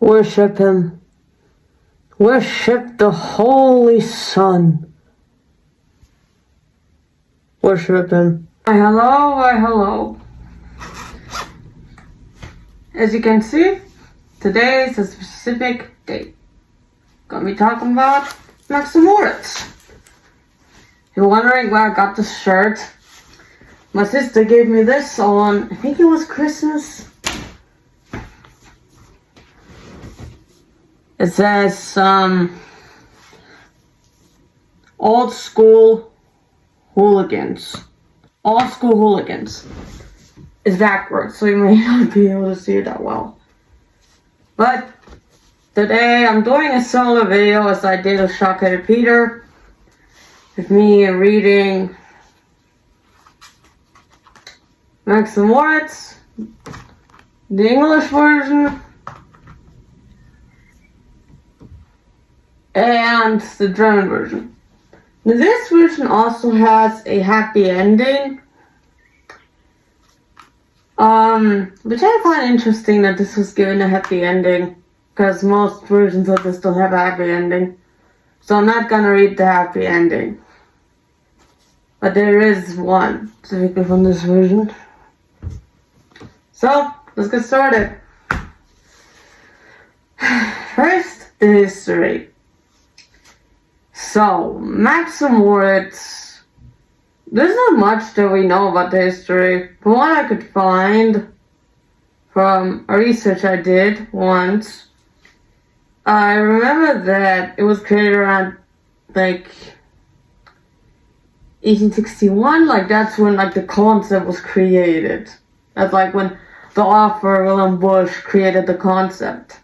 Worship him. Worship the Holy Son. Worship him. Why hello, why hello. As you can see, today is a specific date. Gonna be talking about Moritz. If you're wondering where I got this shirt, my sister gave me this on, I think it was Christmas. It says, old school hooligans. Old school hooligans. It's backwards, so you may not be able to see it that well. But today I'm doing a solo video as I did with Shockheaded Peter. With me reading Moritz, the English version, and the German version. Now, this version also has a happy ending, which I find interesting that this was given a happy ending, because most versions of this don't have a happy ending. So I'm not gonna read the happy ending, but there is one specifically from this version. So let's get started. First, the history. So, Moritz, there's not much that we know about the history. From what I could find from a research I did once, I remember that it was created around, 1861, that's when, the concept was created. That's, when the author, William Bush, created the concept.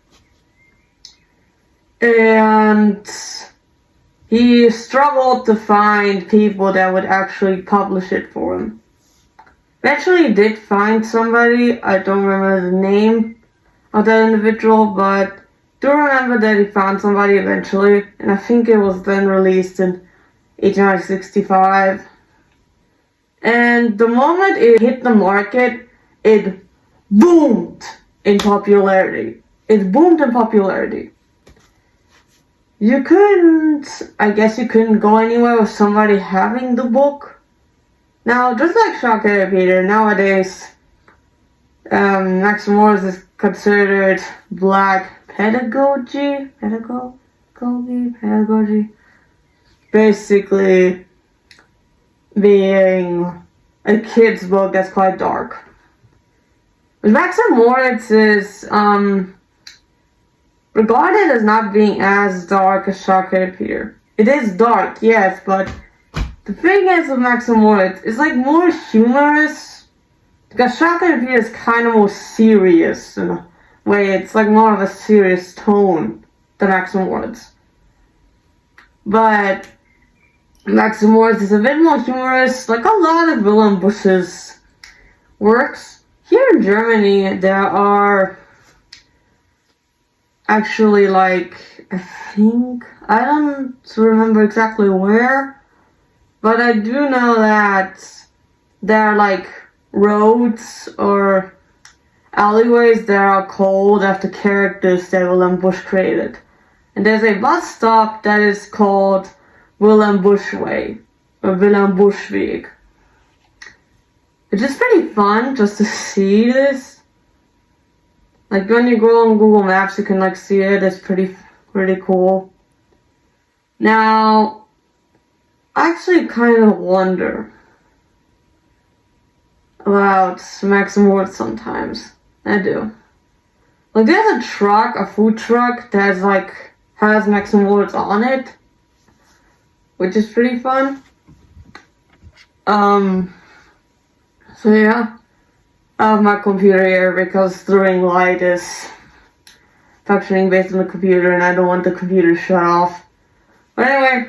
And he struggled to find people that would actually publish it for him. Eventually he did find somebody. I don't remember the name of that individual, but do remember that he found somebody eventually, and I think it was then released in 1865. And the moment it hit the market, it boomed in popularity. I guess you couldn't go anywhere with somebody having the book. Now, just like Shockheaded Peter, nowadays, Moritz is considered black pedagogy. Basically, being a kid's book that's quite dark. But Moritz is, regarded as not being as dark as Shockheaded Peter. It is dark, yes, but the thing is with Moritz, it's more humorous, because Shockheaded Peter is kind of more serious in a way. It's more of a serious tone than Moritz. But Moritz is a bit more humorous, like a lot of William Bush's works. Here in Germany, there are actually, I don't remember exactly where, but I do know that there are roads or alleyways that are called after characters that William Bush created. And there's a bus stop that is called William Bush Way, or William Buschweg. It's just pretty fun just to see this. When you go on Google Maps, you can see it. It's pretty cool. Now, I actually kind of wonder about Moritz sometimes. I do. There's a food truck that has Moritz on it, which is pretty fun. So yeah. I have my computer here because the ring light is functioning based on the computer and I don't want the computer to shut off. But anyway,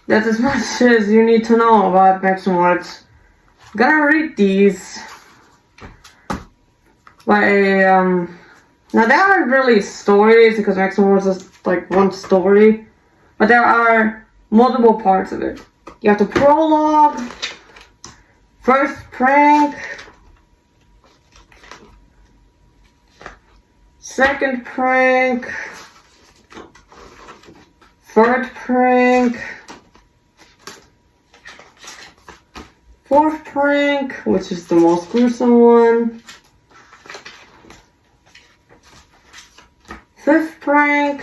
that's as much as you need to know about Moritz. I'm gonna read these by, now there aren't really stories because Moritz is one story, but there are multiple parts of it. You have the prologue, first prank, second prank, third prank, fourth prank, which is the most gruesome one, fifth prank,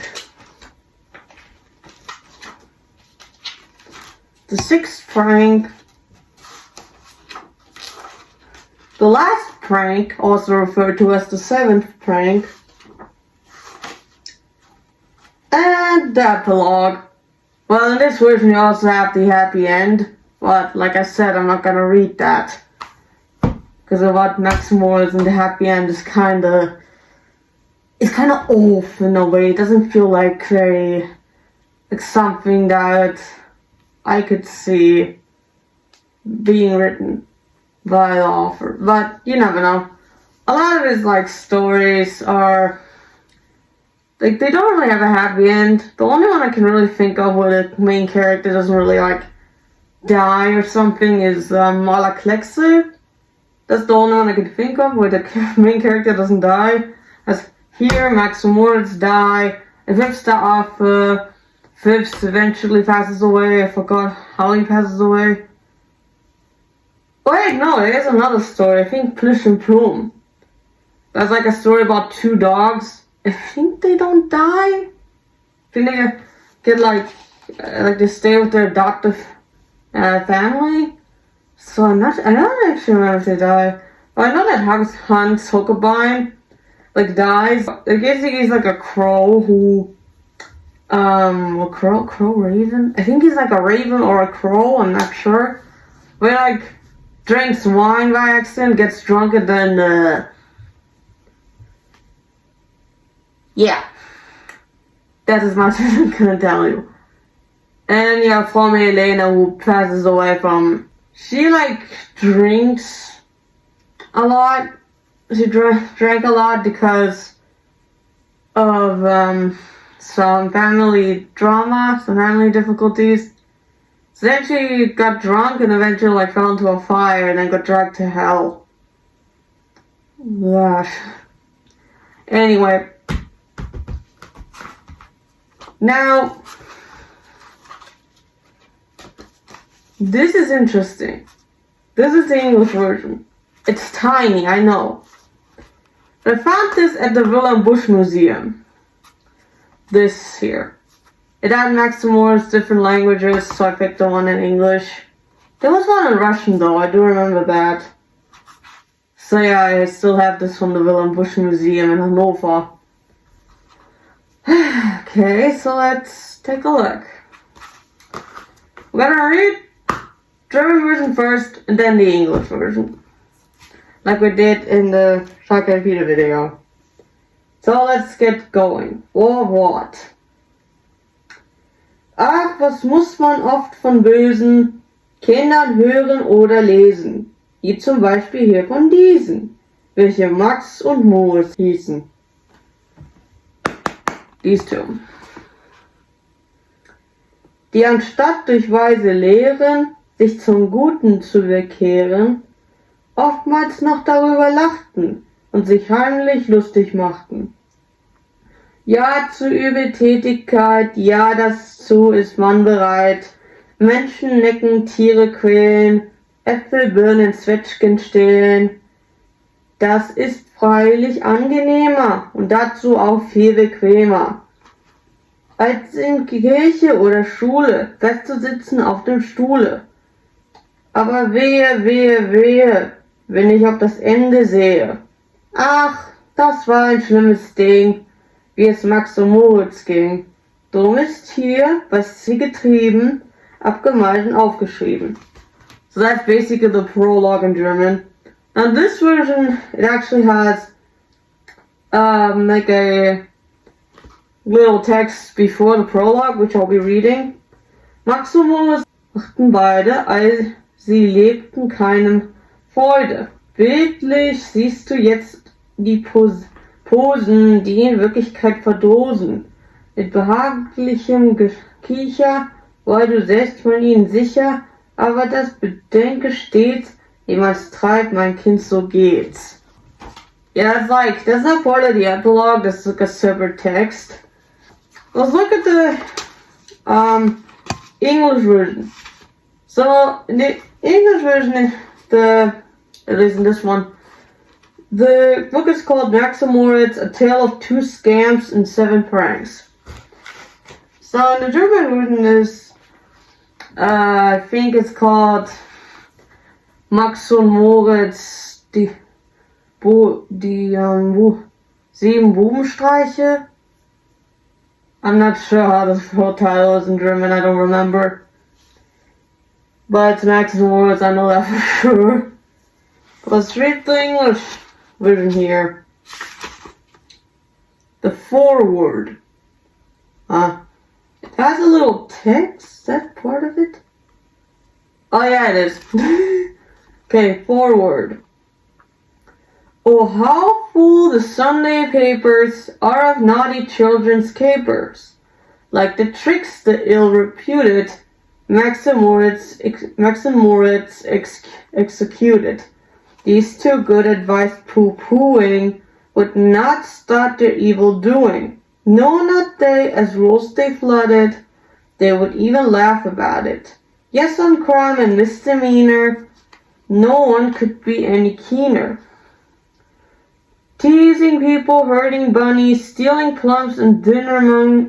the sixth prank, the last prank, also referred to as the seventh prank, and the epilogue. Well, in this version you also have the happy end, but like I said, I'm not gonna read that. Because of what Max Moritz and the happy end is kinda off in a way. It doesn't feel like something that I could see being written by the author. But you never know. A lot of his stories are they don't really have a happy end. The only one I can really think of where the main character doesn't really die or something is Molli. That's the only one I can think of where the main character doesn't die. As here, Max Moritz die. The fifth author, fifth eventually passes away. I forgot how he passes away. Wait, no, there's another story. I think Plish and Plume. That's a story about two dogs. I think they don't die. I think they get they stay with their adoptive family. So I don't actually remember if they die. But I know that Hans Hucklebein dies. I guess he's a crow who a crow raven? I think he's a raven or a crow, I'm not sure. But drinks wine by accident, gets drunk, and then yeah. That's as much as I'm gonna tell you. And yeah, from Elena, who passes away from, she drinks a lot. She drank a lot because of some family drama, some family difficulties. So then she got drunk and eventually fell into a fire and then got dragged to hell. Gosh. Anyway. Now, this is interesting. This is the English version. It's tiny, I know. I found this at the Wilhelm Busch Museum. This here. It had Max Moritz different languages, so I picked the one in English. There was one in Russian though, I do remember that. So yeah, I still have this from the Wilhelm Busch Museum in Hannover. Okay, so let's take a look. We're gonna read German version first and then the English version. Like we did in the Shark and Peter video. So let's get going. Vorwort. Ach, was muss man oft von bösen Kindern hören oder lesen, wie zum Beispiel hier von diesen, welche Max und Moritz hießen. These two. Die anstatt durch weise Lehren sich zum Guten zu bekehren, oftmals noch darüber lachten und sich heimlich lustig machten. Ja, zu Übeltätigkeit, ja, dazu ist man bereit. Menschen necken, Tiere quälen, Äpfel, Birnen, Zwetschgen stehlen. Das ist freilich angenehmer und dazu auch viel bequemer, als in Kirche oder Schule festzusitzen auf dem Stuhle. Aber wehe, wehe, wehe, wenn ich auf das Ende sehe. Ach, das war ein schlimmes Ding, wie es Max und Moritz ging. Drum ist hier, was sie getrieben, abgemalt und aufgeschrieben. So that's basically the prologue in German. Now this version, it actually has a little text before the prologue, which I'll be reading. Max und Moritz machten beide, als sie lebten, keinem Freude. Bildlich siehst du jetzt die Posen, die in Wirklichkeit verdosen. Mit behaglichem Gekicher war du selbst von ihnen sicher, aber das bedenke stets, wie man's treibt, mein Kind, so geht's. Yeah, that's not part of the epilogue, that's like a separate text. Let's look at the English version. So, in the English version, at least in this one, the book is called Max and Moritz, A Tale of Two Scamps and Seven Pranks. So, in the German version is, I think it's called Max und Moritz, die sieben Bubenstreiche. I'm not sure how the full title is in German, I don't remember. But it's Max and Moritz, I know that for sure. Let's read the English version here. The foreword. It has a little text, is that part of it? Oh yeah, it is. Okay, foreword. Oh, how full the Sunday papers are of naughty children's capers, like the tricks the ill-reputed Max and Moritz executed. These two good advice pooh-poohing would not start their evil doing. No, not they, as rules they flooded, they would even laugh about it. Yes, on crime and misdemeanor, no one could be any keener. Teasing people, hurting bunnies, stealing plums and dinner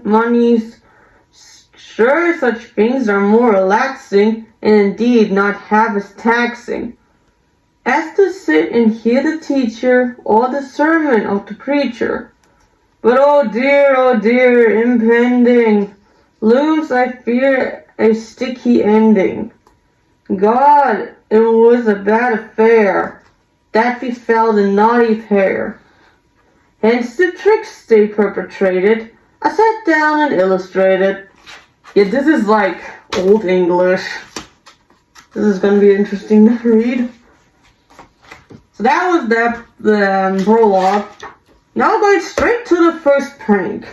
moneys. Sure, such things are more relaxing, and indeed not half as taxing, as to sit and hear the teacher, or the sermon of the preacher. But oh dear, impending, looms, I fear, a sticky ending. God, it was a bad affair that befell the naughty pair. Hence the tricks they perpetrated, I sat down and illustrated. Yeah, this is like old English. This is gonna be interesting to read. So that was the prologue. Now going straight to the first prank.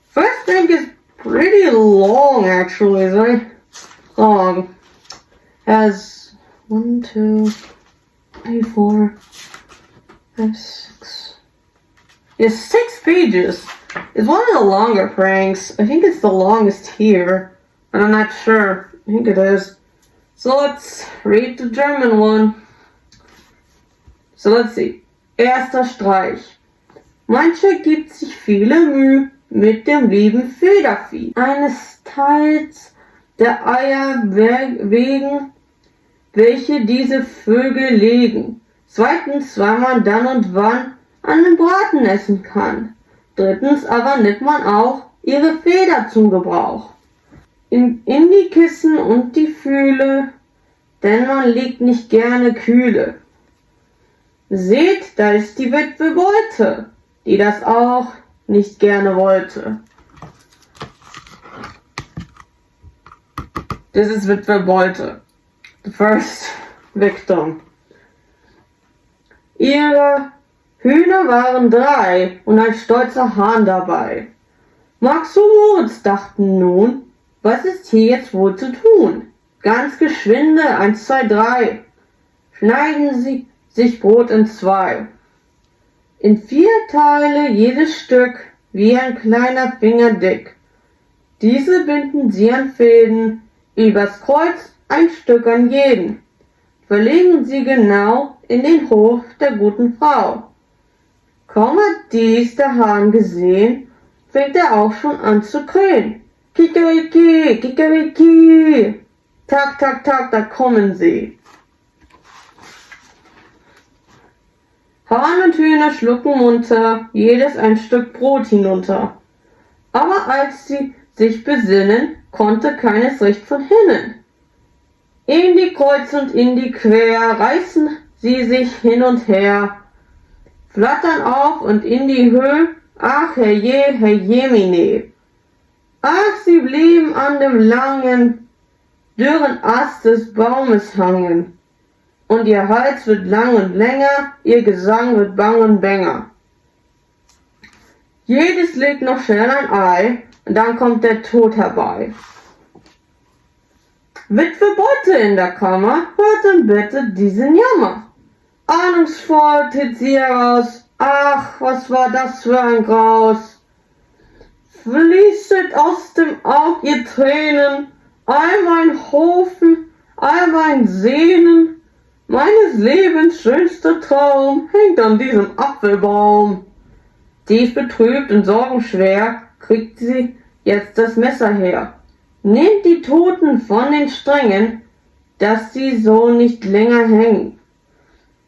First prank is pretty long actually, it's very long. Has 1, 2, 3, 4, 5, 6. It's 6 pages. It's one of the longer pranks. I think it's the longest here, but I'm not sure. I think it is. So let's read the German one. So let's see. Erster Streich. Mancher gibt sich viele Mühe mit dem lieben Federvieh. Eines Teils der Eier wegen, welche diese Vögel legen. Zweitens, weil man dann und wann einen Braten essen kann. Drittens aber nimmt man auch ihre Feder zum Gebrauch. In die Kissen und die Fühle, denn man liegt nicht gerne kühle. Seht, da ist die Witwe Beute, die das auch nicht gerne wollte. This is Witwe Beute, the first victim. Ihre Hühner waren 3 und ein stolzer Hahn dabei. Max und Moritz dachten nun, was ist hier jetzt wohl zu tun? Ganz geschwinde, 1, 2, 3. Schneiden sie sich Brot in 2. In 4 Teile jedes Stück, wie ein kleiner Finger dick. Diese binden sie an Fäden, übers Kreuz ein Stück an jeden. Verlegen sie genau in den Hof der guten Frau. Kaum hat dies der Hahn gesehen, fängt er auch schon an zu krähen. Kikeriki, Kikeriki. Tak, tak, tak, da kommen sie. Hahn und Hühner schlucken munter, jedes ein Stück Brot hinunter. Aber als sie sich besinnen, konnte keines recht von hinnen. In die Kreuz und in die Quer reißen sie sich hin und her, flattern auf und in die Höhe, ach herrjemine. Ach, sie blieben an dem langen, dürren Ast des Baumes hangen. Und ihr Hals wird lang und länger, ihr Gesang wird bang und bänger. Jedes legt noch schnell ein Ei, und dann kommt der Tod herbei. Witwe Beute in der Kammer, hört im Bette diesen Jammer. Ahnungsvoll tritt sie heraus, Ach, was war das für ein Graus? Fließet aus dem Aug ihr Tränen, all mein Hoffen, all mein Sehnen, meines Lebens schönster Traum hängt an diesem Apfelbaum. Tief betrübt und sorgenschwer kriegt sie jetzt das Messer her. Nehmt die Toten von den Strängen, dass sie so nicht länger hängen.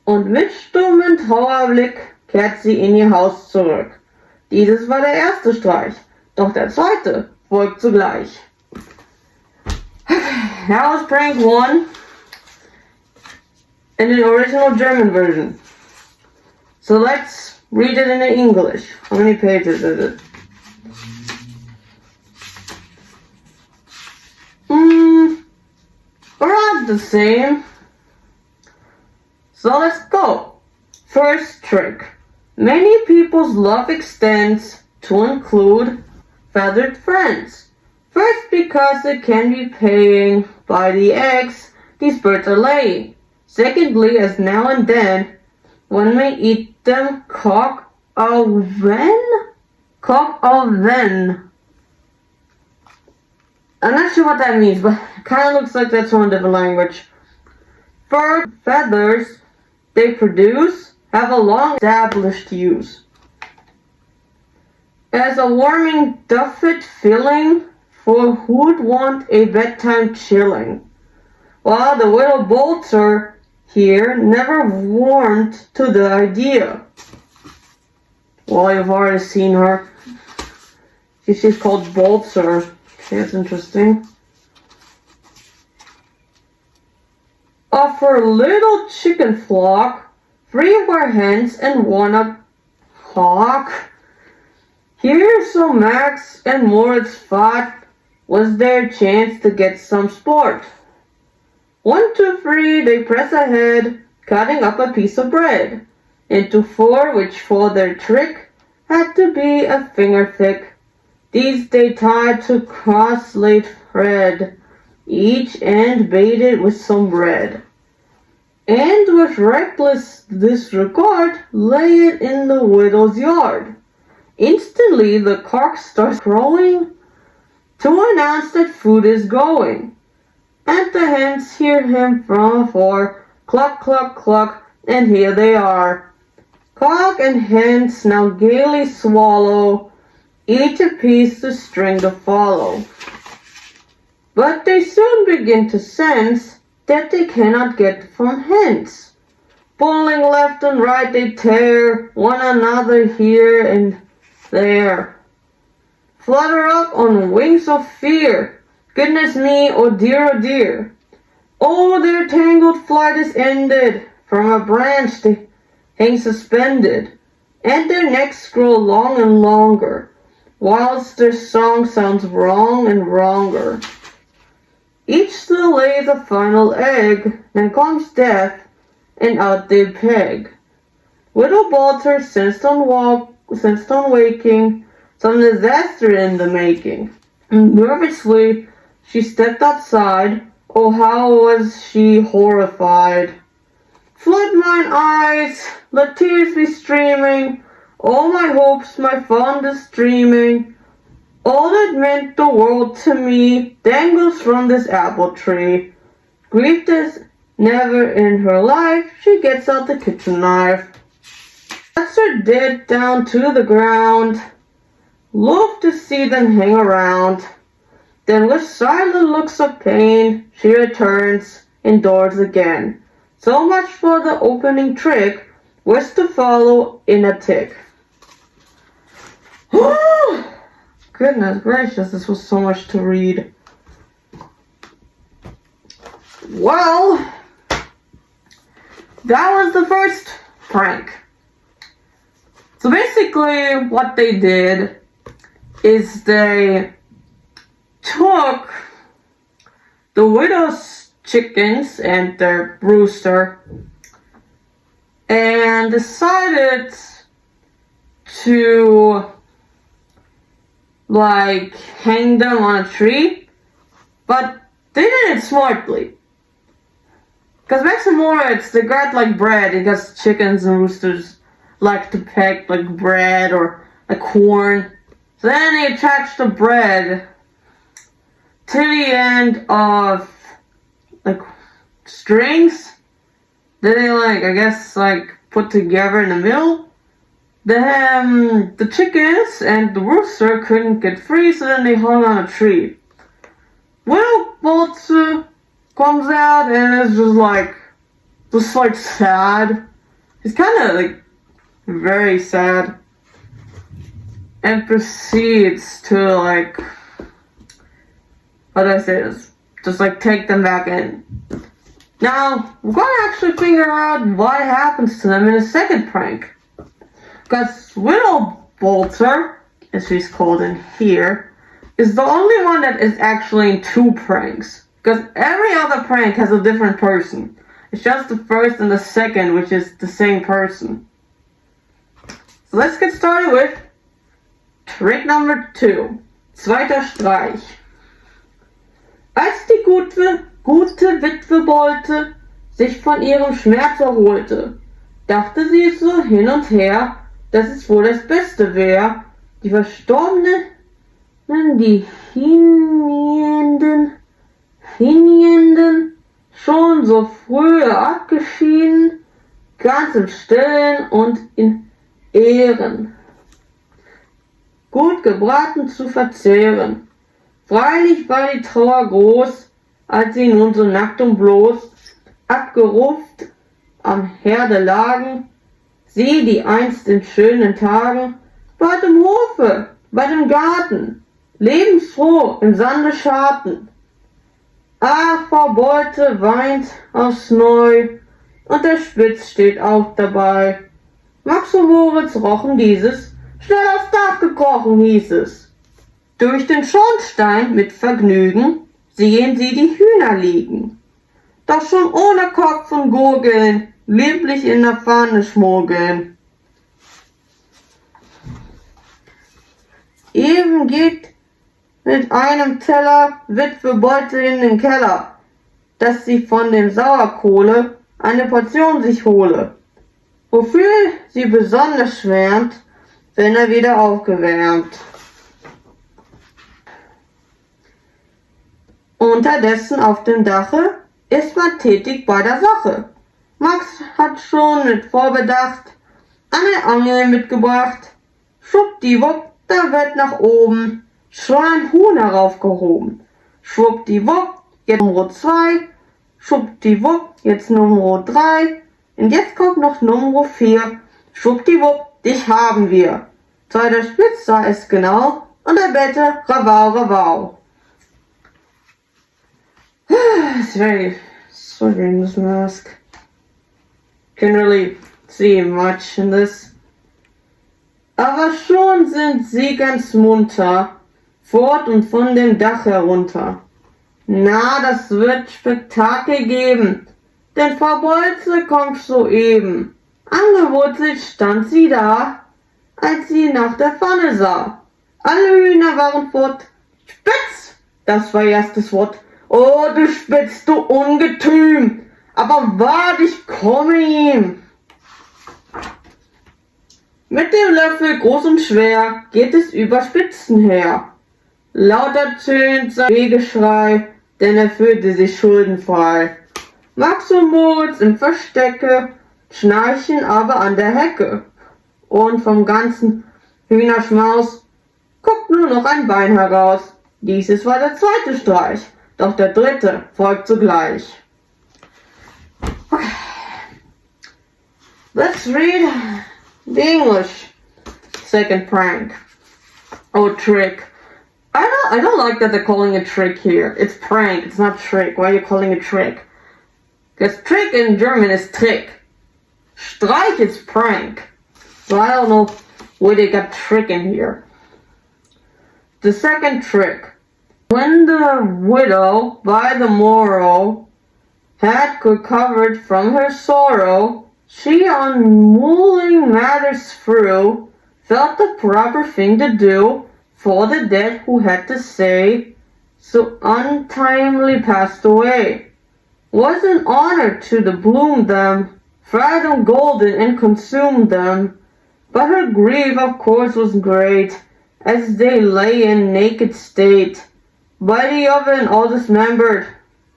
Und mit stummem Trauerblick kehrt sie in ihr Haus zurück. Dieses war der erste Streich, doch der zweite folgt sogleich. That was prank 1 in the original German version. So let's read it in English. How many pages is it? Around the same. So let's go. First trick. Many people's love extends to include feathered friends. First, because it can be paying by the eggs these birds are laying. Secondly, as now and then one may eat them cock oven. I'm not sure what that means, but it kind of looks like that's from a different language. Fur feathers they produce have a long established use. As a warming duffet filling for who'd want a bedtime chilling. While the widow Bolter here never warmed to the idea. Well, you've already seen her. She's called Bolter. Okay, that's interesting. Of her little chicken flock, 3 were hens and 1 a hawk. Here so Max and Moritz thought was their chance to get some sport. 1, 2, 3, they press ahead, cutting up a piece of bread into 4, which for their trick had to be a finger thick. These they tied to cross-laid thread, each end baited with some bread, and with reckless disregard lay it in the widow's yard. Instantly the cock starts crowing to announce that food is going, and the hens hear him from afar, cluck, cluck, cluck, and here they are. Cock and hens now gaily swallow, each a piece the string to follow. But they soon begin to sense that they cannot get from hence. Pulling left and right they tear one another here and there. Flutter up on wings of fear. Goodness me, oh dear, oh dear. Oh, their tangled flight is ended. From a branch they hang suspended, and their necks grow long and longer, whilst their song sounds wrong and wronger. Each still lays a final egg, then comes death, and out they peg. Widow Bolter sensed on waking, some disaster in the making. Nervously, she stepped outside. Oh, how was she horrified! Flood mine eyes, let tears be streaming, all my hopes, my fondest dreaming. All that meant the world to me dangles from this apple tree. Grieved as never in her life, she gets out the kitchen knife. Sets her dead down to the ground, loath to see them hang around. Then with silent looks of pain, she returns indoors again. So much for the opening trick, was to follow in a tick. Goodness gracious, this was so much to read. Well, that was the first prank. So basically what they did is they took the widow's chickens and their rooster and decided to hang them on a tree, but they did it smartly. Because Max and Moritz, they got bread, they got chickens and roosters like to pick like bread or like corn. So then they attach the bread to the end of like strings. Then they like, I guess, like put together in the middle. Then the chickens and the rooster couldn't get free, so then they hung on a tree. Well, Boltz comes out and is just like sad. He's kind of like very sad. And proceeds to like, how do I say this? Just like take them back in. Now, we're gonna actually figure out what happens to them in a second prank. Because Widow Bolter, as she's called in here, is the only one that is actually in two pranks. Because every other prank has a different person. It's just the first and the second, which is the same person. So let's get started with Trick number 2. Zweiter Streich. Als die gute Witwe Bolte sich von ihrem Schmerz erholte, dachte sie so hin und her, dass es wohl das Beste wäre, die Verstorbenen, die Hinnienden, schon so früh abgeschieden, ganz im Stillen und in Ehren, gut gebraten zu verzehren. Freilich war die Trauer groß, als sie nun so nackt und bloß, abgeruft am Herde lagen, sie, die einst in schönen Tagen, bald im Hofe, bald im Garten, lebensfroh im Sande scharten. Ach, Frau Bolte weint aufs Neu, und der Spitz steht auch dabei. Max und Moritz rochen dieses, schnell aufs Dach gekrochen hieß es. Durch den Schornstein mit Vergnügen sehen sie die Hühner liegen. Doch schon ohne Kopf und Gurgeln, lieblich in der Pfanne schmuggeln. Eben geht mit einem Teller Witwe Bolte in den Keller, dass sie von dem Sauerkohle eine Portion sich hole, wofür sie besonders schwärmt, wenn er wieder aufgewärmt. Unterdessen auf dem Dache ist man tätig bei der Sache. Max hat schon mit Vorbedacht eine Angel mitgebracht. Schwuppdiwupp, da wird nach oben schon ein Huhn heraufgehoben. Schwuppdiwupp, jetzt Nummer 2. Schwuppdiwupp, jetzt Nummer 3. Und jetzt kommt noch Nummer 4. Schwuppdiwupp, dich haben wir. Zweiter Spitz sah es genau und der Bette Ravau, Ravau. It's very swimming this mask. Can't really see much in this. Aber schon sind sie ganz munter, fort und von dem Dach herunter. Na, das wird Spektakel geben, denn Frau Bolze kommt soeben. Angewurzelt stand sie da, als sie nach der Pfanne sah. Alle Hühner waren fort. Spitz, das war erstes Wort. Oh, du Spitz, du Ungetüm! Aber wart, ich komme ihm! Mit dem Löffel groß und schwer geht es über Spitzen her. Lauter tönt sein Wehgeschrei, denn er fühlte sich schuldenfrei. Max und Moritz im Verstecke schnarchen aber an der Hecke. Und vom ganzen Hühnerschmaus guckt nur noch ein Bein heraus. Dieses war der zweite Streich. Doch der dritte folgt sogleich. Okay. Let's read the English second prank. Oh, trick. I don't like that they're calling it trick here. It's prank, it's not trick. Why are you calling it trick? Because trick in German is trick. Streich is prank. So I don't know where they got trick in here. The second trick. When the widow, by the morrow, had recovered from her sorrow, she, on mulling matters through, felt the proper thing to do for the dead who had to say, so untimely passed away. Was an honor to the bloom them, fried them golden and consumed them, But her grief, of course, was great, as they lay in naked state, body of an all dismembered,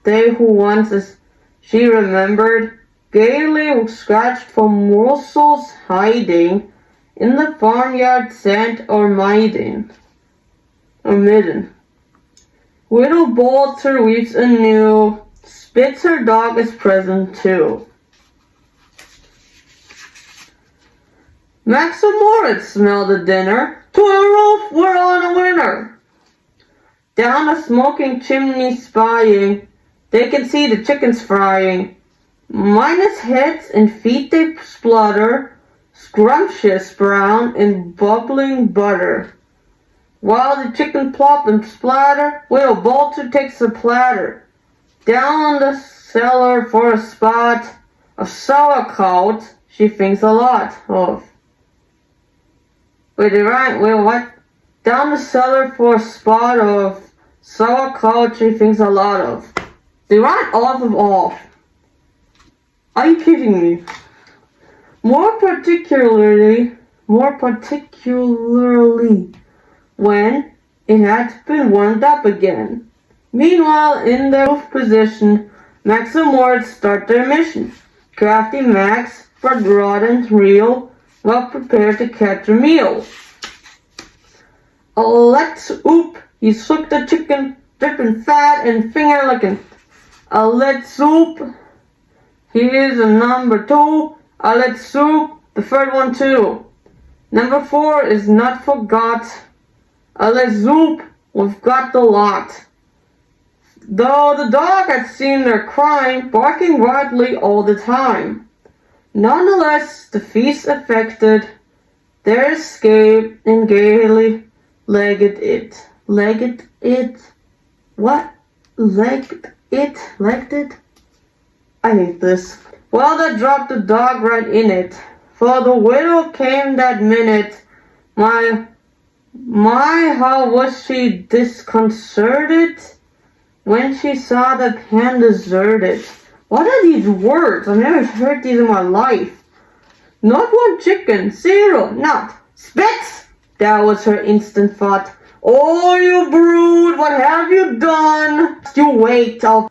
they who once, as she remembered, gaily scratched for morsels hiding in the farmyard sand or midden. Widow Bolter weeps anew, spits her dog is present too. Max and Moritz smell the dinner, to a roof we're on a winner. Down a smoking chimney spying, they can see the chickens frying. Minus heads and feet they splutter, scrumptious brown in bubbling butter. While the chicken plop and splatter, Widow Bolter takes the platter. Down the cellar for a spot of sauerkraut she thinks a lot of. Wait, what? Down the cellar for a spot of sauerkraut she thinks a lot of. They rhyme off. Are you kidding me? More particularly, when it had been warmed up again. Meanwhile, in their roof position, Max and Moritz start their mission. Crafty Max, but raw and real, well prepared to catch a meal. Let's oop, he shook the chicken, dripping fat and finger licking. Let's soup, here's a number 2. Let's soup, the third one too. Number 4 is not forgot. Let's zoop, we've got the lot. Though the dog had seen their crime, barking wildly all the time. Nonetheless, the feast effected, their escape and gaily legged it. Legged it? What? Legged it? I hate this. Well, they dropped the dog right in it, for the widow came that minute. My, how was she disconcerted when she saw the pan deserted. What are these words? I've never heard these in my life. Not one chicken, 0, not. Spits! That was her instant thought. Oh, you brood, what have you done? You wait, I'll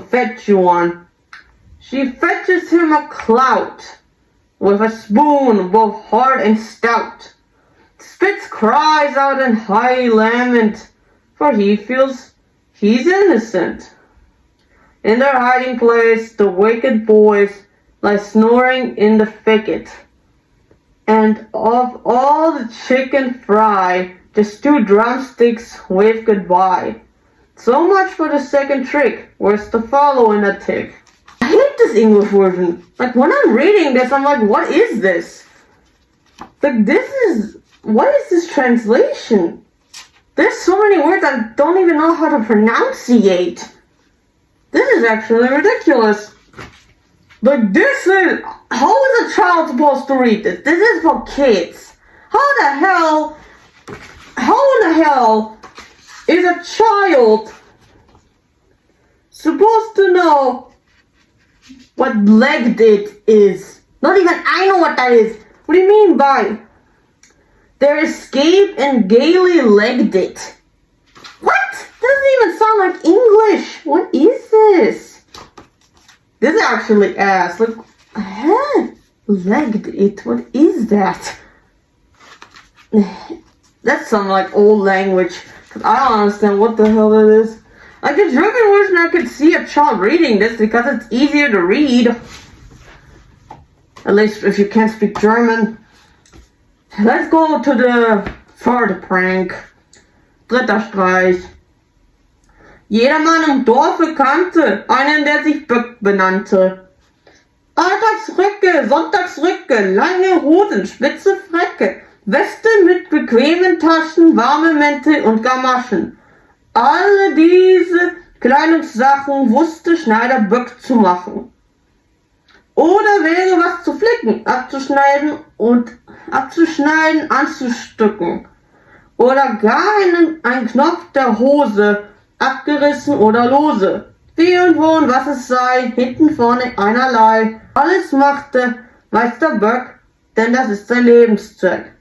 fetch you one. She fetches him a clout, with a spoon both hard and stout. Spitz cries out in high lament, for he feels he's innocent. In their hiding place, the wicked boys lie snoring in the thicket. And of all the chicken fry, just 2 drumsticks wave goodbye. So much for the second trick. Where's the follow in a tick? I hate this English version. Like, when I'm reading this, I'm like, what is this? Like, what is this translation? There's so many words I don't even know how to pronunciate. This is actually ridiculous. Like, how is a child supposed to read this? This is for kids. How in the hell is a child supposed to know what legged it is? Not even I know what that is. What do you mean by their escape and gaily legged it? What? Doesn't even sound like English. What is this? This is actually ass. Like, legged it. What is that? That sounds like old language. Cause I don't understand what the hell that is. Like, the German version, I could see a child reading this because it's easier to read. At least if you can't speak German. Let's go to the third prank. Dritter Streich. Jedermann im Dorfe kannte einen, der sich Böck benannte. Alltagsröcke, Sonntagsröcke, lange Hosen, spitze Fräcke, Weste mit bequemen Taschen, warme Mäntel und Gamaschen. Alle diese Kleidungssachen wusste Schneider Böck zu machen. Oder wäre was zu flicken, abzuschneiden, anzustücken. Oder gar ein Knopf der Hose, abgerissen oder lose. Wie und wo und was es sei, hinten vorne einerlei. Alles machte Meister Böck denn das ist sein Lebenszweck.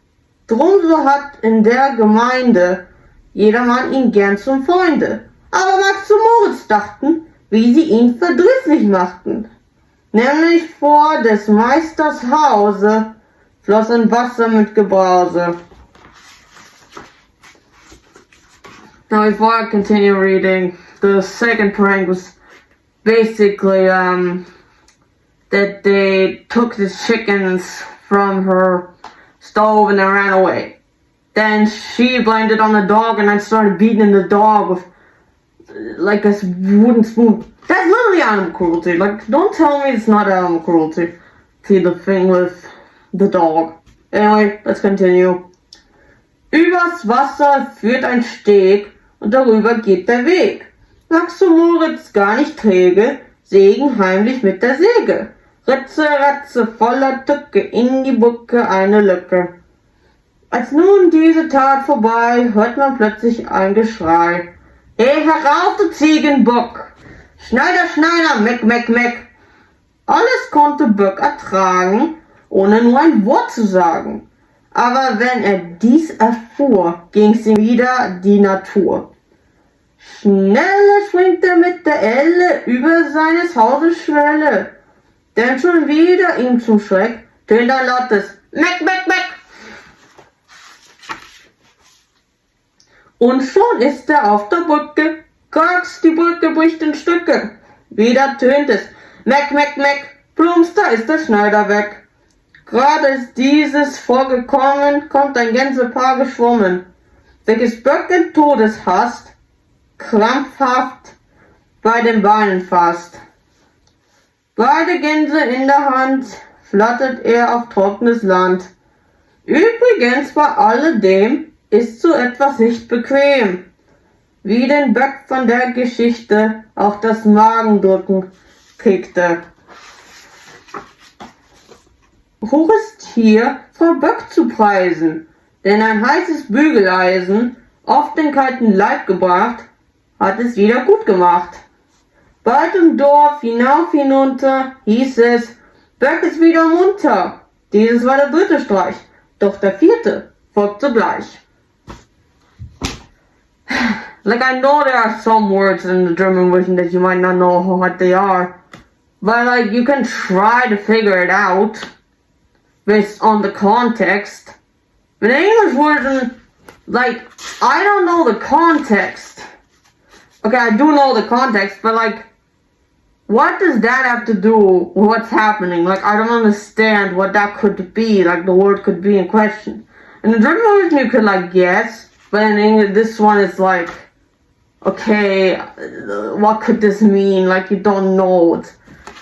Drum so hat in der Gemeinde jedermann ihn gern zum Freunde. Aber Max und Moritz dachten, wie sie ihn verdrießlich machten. Nämlich vor des Meisters Hause floss ein Wasser mit Gebrause. Now before I continue reading, the second prank was basically that they took the chickens from her stove and then ran away. Then she blamed it on the dog and then started beating the dog with like a wooden spoon. That's literally animal cruelty. Like, don't tell me it's not animal cruelty. See the thing with the dog. Anyway, let's continue. Übers Wasser führt ein Steg und darüber geht der Weg. Max und Moritz gar nicht träge, sägen heimlich mit der Säge. Ritze, Ratze, voller Tücke, in die Bucke eine Lücke. Als nun diese Tat vorbei, hört man plötzlich ein Geschrei. Hey, herauf, du Ziegenbock! Schneider, Schneider, meck, meck, meck! Alles konnte Böck ertragen, ohne nur ein Wort zu sagen. Aber wenn er dies erfuhr, ging's ihm wieder die Natur. Schneller schwingt er mit der Elle über seines Hauses Schwelle, denn schon wieder ihm zum Schreck tönt ein lautes Meck, Meck, Meck. Und schon ist er auf der Brücke, krax, die Brücke bricht in Stücke. Wieder tönt es Meck, Meck, Meck, plumps, da ist der Schneider weg. Gerade ist dieses vorgekommen, kommt ein Gänsepaar geschwommen, welches Böck in Todeshast krampfhaft bei den Beinen fasst. Beide Gänse in der Hand flattert er auf trockenes Land. Übrigens bei alledem ist so etwas nicht bequem, wie den Böck von der Geschichte auch das Magendrücken kriegte. Hoch ist hier Frau Böck zu preisen, denn ein heißes Bügeleisen, oft den kalten Leib gebracht, hat es wieder gut gemacht. Bald im Dorf hinauf hinunter hieß es, Böck ist wieder munter. Dieses war der dritte Streich, doch der vierte folgt sogleich. Like, I know there are some words in the German version that you might not know what they are, but like, you can try to figure it out based on the context. In the English version, like, I don't know the context. Okay, I do know the context, but like, what does that have to do with what's happening? Like, I don't understand what that could be, like the word could be in question. In the German version you could like guess, but in English this one is like, okay, what could this mean? Like, you don't know.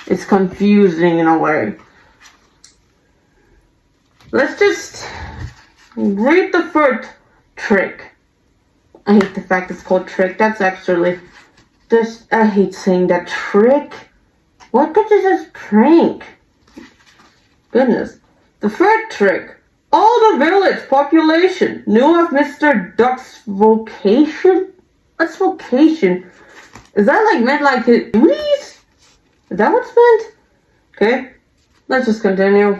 It's confusing in a way. Let's just read the third trick. I hate the fact it's called trick. That's actually just, I hate saying that. Trick? What could you just prank? Goodness. The third trick. All the village population knew of Mr. Duck's vocation? What's vocation? Is that like meant like his duties? Is that what's meant? Okay, let's just continue.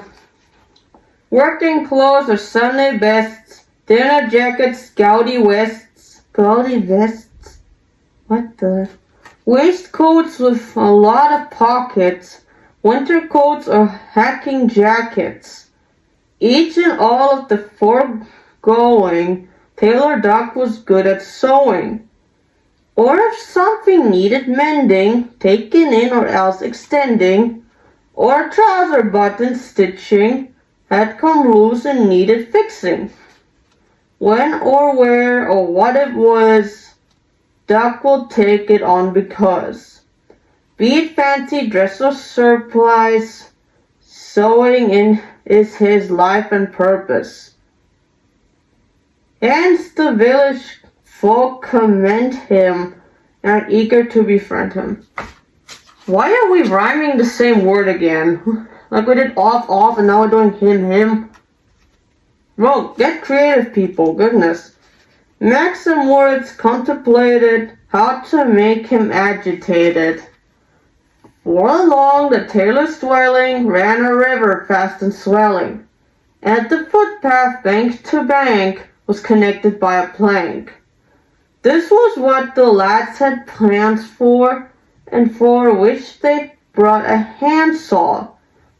Working clothes are Sunday bests, dinner jackets, gaudy vests. Gaudy vests? What the? Waistcoats with a lot of pockets, winter coats or hacking jackets. Each and all of the foregoing, Tailor Duck was good at sewing. Or if something needed mending, taken in or else extending, or trouser button stitching, had come loose and needed fixing. When or where or what it was, Duck will take it on because. Be it fancy dress or surplice, sewing in is his life and purpose. Hence the village folk commend him and are eager to befriend him. Why are we rhyming the same word again? Like we did off, and now we're doing him. Bro, get creative, people, goodness. Max and Moritz contemplated how to make him agitated. For along the tailor's dwelling ran a river fast and swelling. and the footpath bank to bank was connected by a plank. This was what the lads had plans for, and for which they brought a handsaw.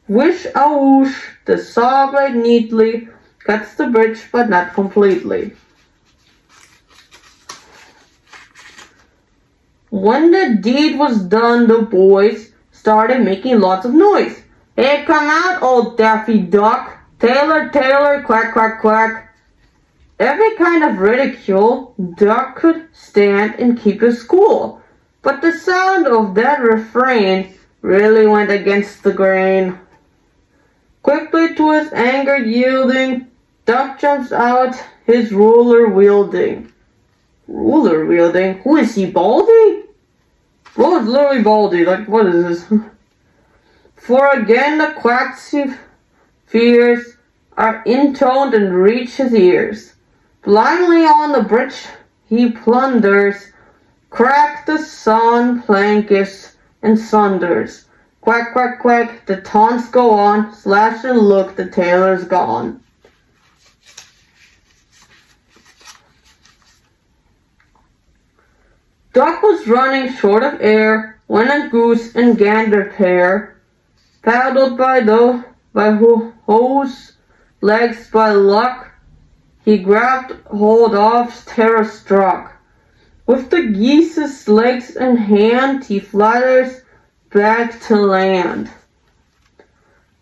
Wish a whoosh, the saw blade neatly cuts the bridge but not completely. When the deed was done, the boys started making lots of noise. Hey, come out, old Daffy Duck! Tailor, tailor, quack, quack, quack! Every kind of ridicule Duck could stand and keep his cool, but the sound of that refrain really went against the grain. Quickly to his anger yielding, Duck jumps out, his ruler wielding. Ruler wielding? Who is he, Baldy? Well, it's literally Baldy, like, what is this? For again the quacks he fears are intoned and reach his ears. Blindly on the bridge he plunders, crack the sawn plankis and sunders. Quack, quack, quack, the taunts go on, slash and look, the tailor's gone. Duck was running short of air when a goose and gander pair, paddled by whose legs by luck he grabbed hold of, terror struck. With the geese's legs in hand, he flutters back to land.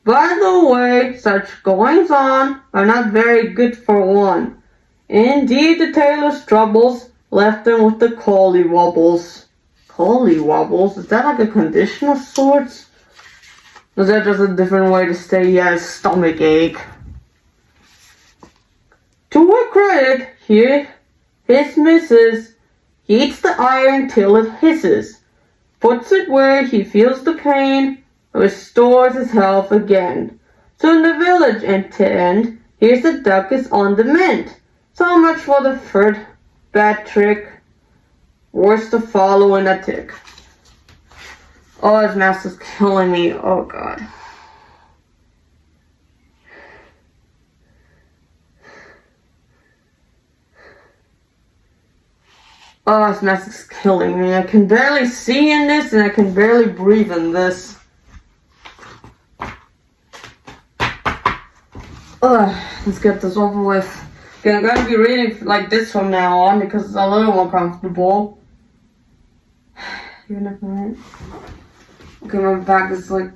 By the way, such goings on are not very good for one. Indeed, the tailor's troubles left him with the collywobbles. Collywobbles? Is that like a condition of sorts? Or is that just a different way to say he has stomach ache? To her credit, here his missus heats the iron till it hisses, puts it where he feels the pain, restores his health again. So in the village end to end, here's the duck is on the mend. So much for the third bad trick, worse to follow in a tick. Oh, his master's killing me. Oh god. Oh, this mess is killing me. I can barely see in this, and I can barely breathe in this. Let's get this over with. Okay, I'm gonna be reading like this from now on because it's a little more comfortable. Even if not. Okay, my back is like.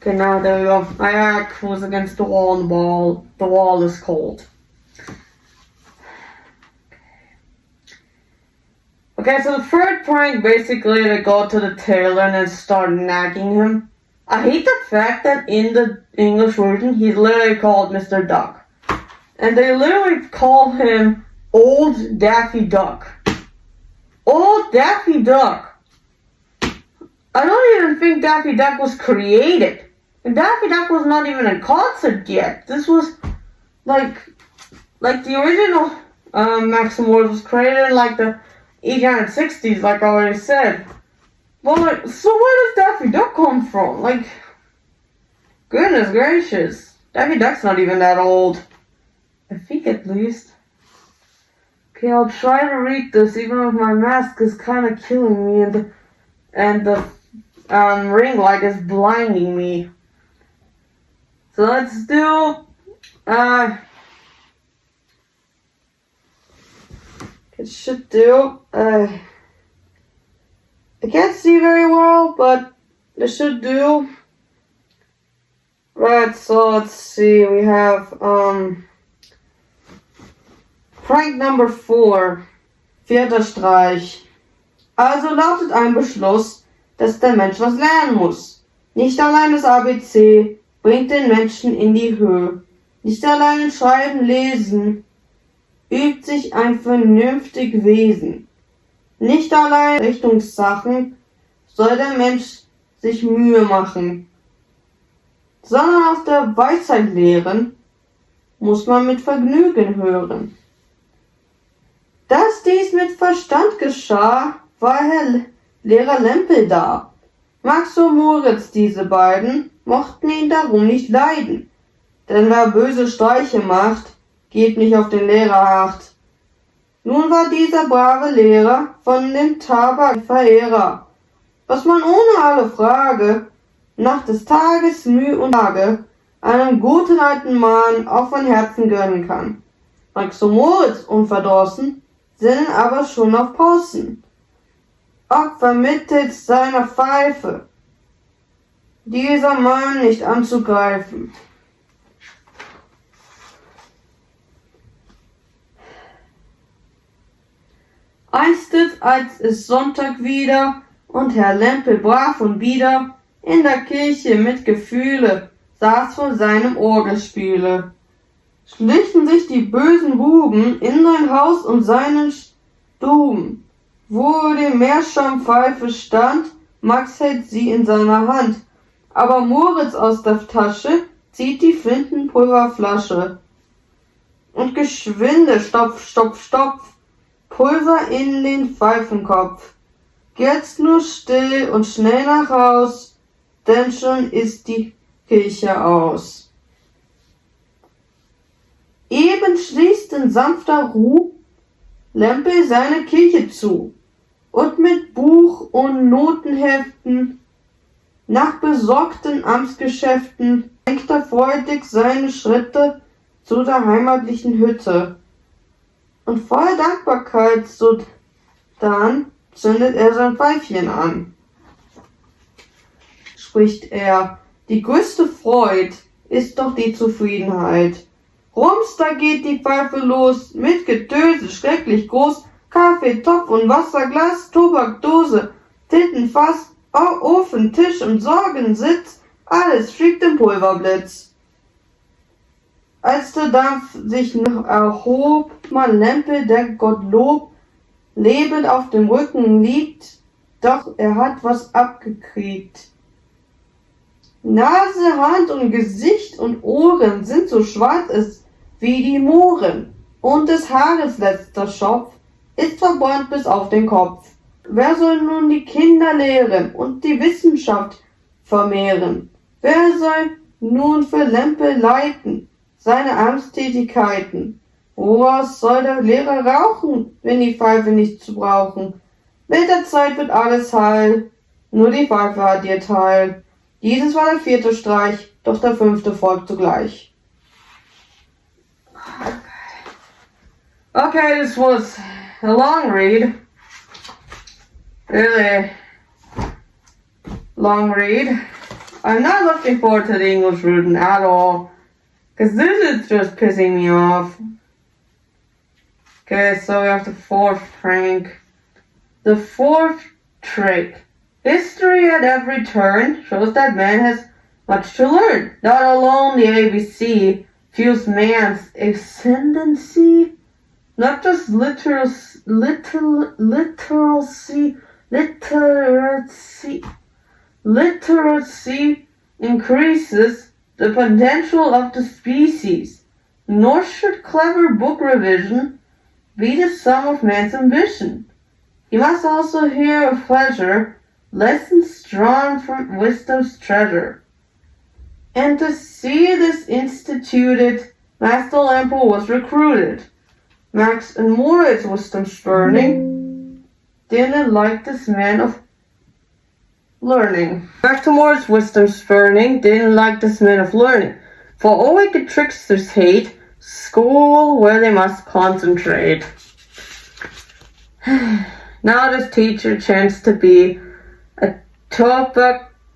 Okay, now there we go. My back was against the wall, and the wall is cold. Okay, so the third prank, basically, they go to the tailor and then start nagging him. I hate the fact that in the English version, he's literally called Mr. Duck. And they literally call him Old Daffy Duck. Old Daffy Duck. I don't even think Daffy Duck was created. And Daffy Duck was not even in concert yet. This was, like the original Max Moritz was created in, like, the 1860s, like I already said. Well, like, so where does Daffy Duck come from? Like, goodness gracious. Daffy Duck's not even that old. I think at least. Okay, I'll try to read this even if my mask is kind of killing me and the ring light is blinding me. So let's do, it should do, I can't see very well, but it should do. Right, so let's see, we have, Prank Number 4, vierter Streich. Also lautet ein Beschluss, dass der Mensch was lernen muss. Nicht allein das ABC bringt den Menschen in die Höhe. Nicht allein in Schreiben, Lesen übt sich ein vernünftig Wesen. Nicht allein Richtungssachen soll der Mensch sich Mühe machen, sondern aus der Weisheit lehren muss man mit Vergnügen hören. Dass dies mit Verstand geschah, war Herr Lehrer Lempel da. Max und Moritz, diese beiden, mochten ihn darum nicht leiden. denn wer böse Streiche macht, gibt nicht auf den Lehrer Acht. Nun war dieser brave Lehrer von dem Tabak ein Verehrer, was man ohne alle Frage nach des Tages Mühe und Tage einem guten alten Mann auch von Herzen gönnen kann. Max und Moritz, unverdrossen, sinnen aber schon auf Possen, ob vermittels seiner Pfeife dieser Mann nicht anzugreifen. Einstes, als es Sonntag wieder und Herr Lempe brav und bieder in der Kirche mit Gefühle saß vor seinem Orgelspiele. Schlichen sich die bösen Buben in sein Haus und seinen Stuben, wo die Meerschampfeife stand, Max hält sie in seiner Hand, aber Moritz aus der Tasche zieht die Flintenpulverflasche. Und geschwinde, stopf, stopf, stopf, Pulver in den Pfeifenkopf. Jetzt nur still und schnell nach Haus, denn schon ist die Kirche aus. Eben schließt in sanfter Ruh Lempe seine Kirche zu und mit Buch und Notenheften nach besorgten Amtsgeschäften lenkt er freudig seine Schritte zu der heimatlichen Hütte. Und voller Dankbarkeit sodann zündet er sein Pfeifchen an. Spricht er, die größte Freud ist doch die Zufriedenheit. Rums, da geht die Pfeife los, mit Getöse schrecklich groß, Kaffee, Topf und Wasserglas, Tobakdose, Tintenfass, Ofen, Tisch und Sorgensitz, alles fliegt im Pulverblitz. Als der Dampf sich noch erhob, man Lempe, der Gottlob, lebend auf dem Rücken liegt, doch er hat was abgekriegt. Nase, Hand und Gesicht und Ohren sind so schwarz wie die Mohren, und des Haares letzter Schopf ist verbrannt bis auf den Kopf. Wer soll nun die Kinder lehren und die Wissenschaft vermehren? Wer soll nun für Lempe leiten seine Amtstätigkeiten? Woraus soll der Lehrer rauchen, wenn die Pfeife nicht zu brauchen? Mit der Zeit wird alles heil, nur die Pfeife hat ihr Teil. Dieses war der 4. Streich, doch der 5. folgt zugleich. Okay, this was a long read. Really long read. I'm not looking forward to the English version at all, because this is just pissing me off. Okay, so we have the 4th prank. The 4th trick. History at every turn shows that man has much to learn. Not alone the ABC fuels man's ascendancy, not just literacy increases the potential of the species, nor should clever book revision be the sum of man's ambition. He must also hear of pleasure lessons drawn from wisdom's treasure. And to see this instituted, Master Lempe was recruited. Max and Moritz wisdom spurning didn't like this man of learning. Max and Moritz wisdom spurning didn't like this man of learning. For all wicked tricksters hate school where they must concentrate. Now this teacher chanced to be a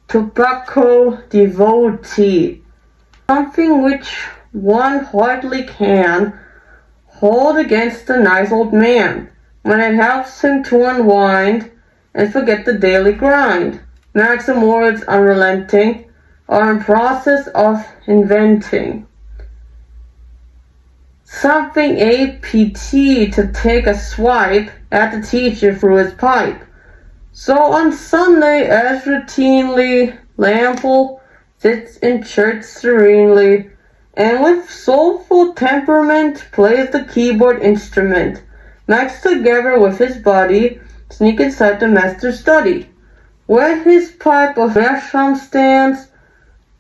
tobacco devotee, something which one hardly can hold against the nice old man when it helps him to unwind and forget the daily grind. Max and Moritz, unrelenting, are in process of inventing something APT to take a swipe at the teacher through his pipe. So on Sunday, as routinely, Lempe sits in church serenely, and with soulful temperament plays the keyboard instrument. Max, together with his buddy, sneak inside the master's study, where his pipe of meerschaum stands.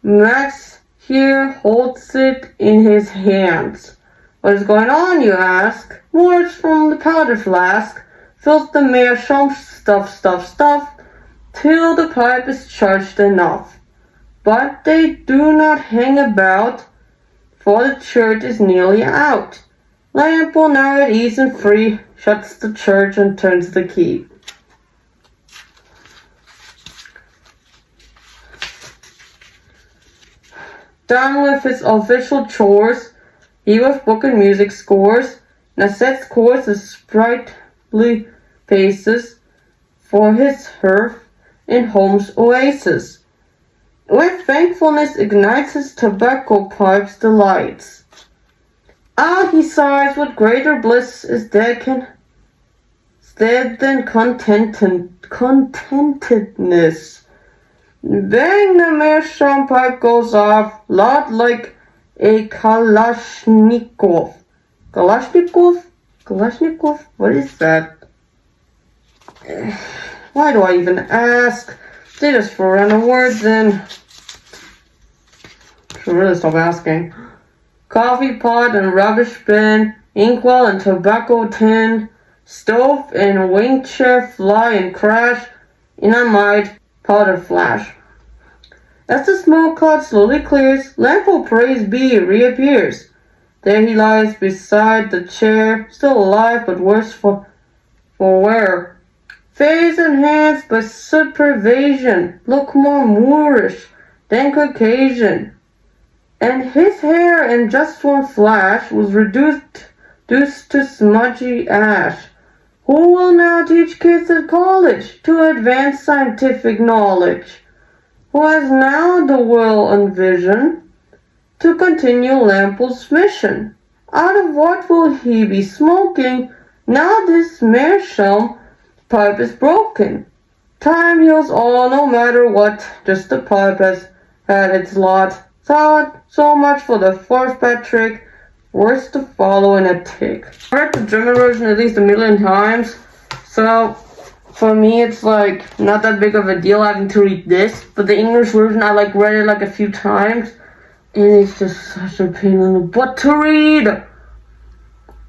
Max here holds it in his hands. What is going on, you ask? Moritz from the powder flask fills the meerschaum stuff, till the pipe is charged enough. But they do not hang about, for the church is nearly out. Lample, now at ease and free, shuts the church and turns the key. Done with his official chores, he with book and music scores, now sets course as sprightly paces for his hearth in home's oasis. With thankfulness ignites his tobacco pipe's delights. Ah, he sighs, what greater bliss is there than contentedness. Bang, the meerschaum pipe goes off, loud like a Kalashnikov. Kalashnikov? What is that? Why do I even ask? They just for random words in. Should really stop asking. Coffee pot and rubbish bin, inkwell and tobacco tin, stove and wing chair fly and crash, in a might powder flash. As the smoke cloud slowly clears, Lample, praise be, reappears. There he lies beside the chair, still alive but worse for wear. Face and hands by soot pervasion look more Moorish than Caucasian. And his hair in just one flash was reduced to smudgy ash. Who will now teach kids at college to advance scientific knowledge? Who has now the will and vision to continue Lample's mission? Out of what will he be smoking now this meerschaum pipe is broken? Time heals all, no matter what, just the pipe has had its lot. Thought, so much for the fourth bad trick, worse to follow in a tick. I read the German version at least 1,000,000 times, so for me it's like not that big of a deal having to read this, but the English version I read it a few times, and it's just such a pain in the butt to read.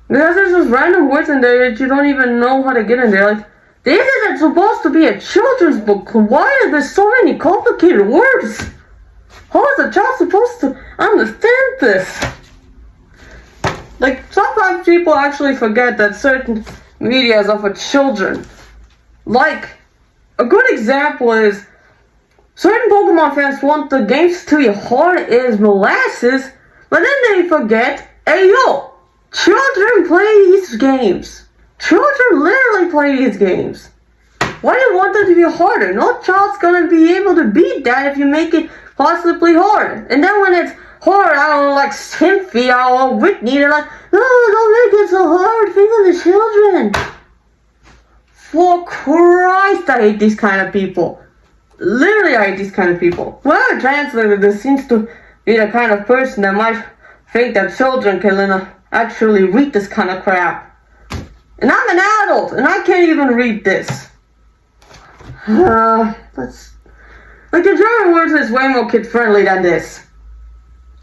Because there's just random words in there that you don't even know how to get in there. This isn't supposed to be a children's book. Why are there so many complicated words? How is a child supposed to understand this? Sometimes people actually forget that certain media is for children. A good example is certain Pokemon fans want the games to be hard as molasses, but then they forget, hey yo, children play these games. Children literally play these games. Why do you want them to be harder? No child's gonna be able to beat that if you make it possibly hard. And then when it's hard, I don't know, Cynthia or Whitney, they're like, oh, don't make it so hard, think of the children. For Christ, I hate these kind of people. Literally, I hate these kind of people. Whoever translated this seems to be the kind of person that might think that children can actually read this kind of crap. And I'm an adult, and I can't even read this. The German version is way more kid-friendly than this.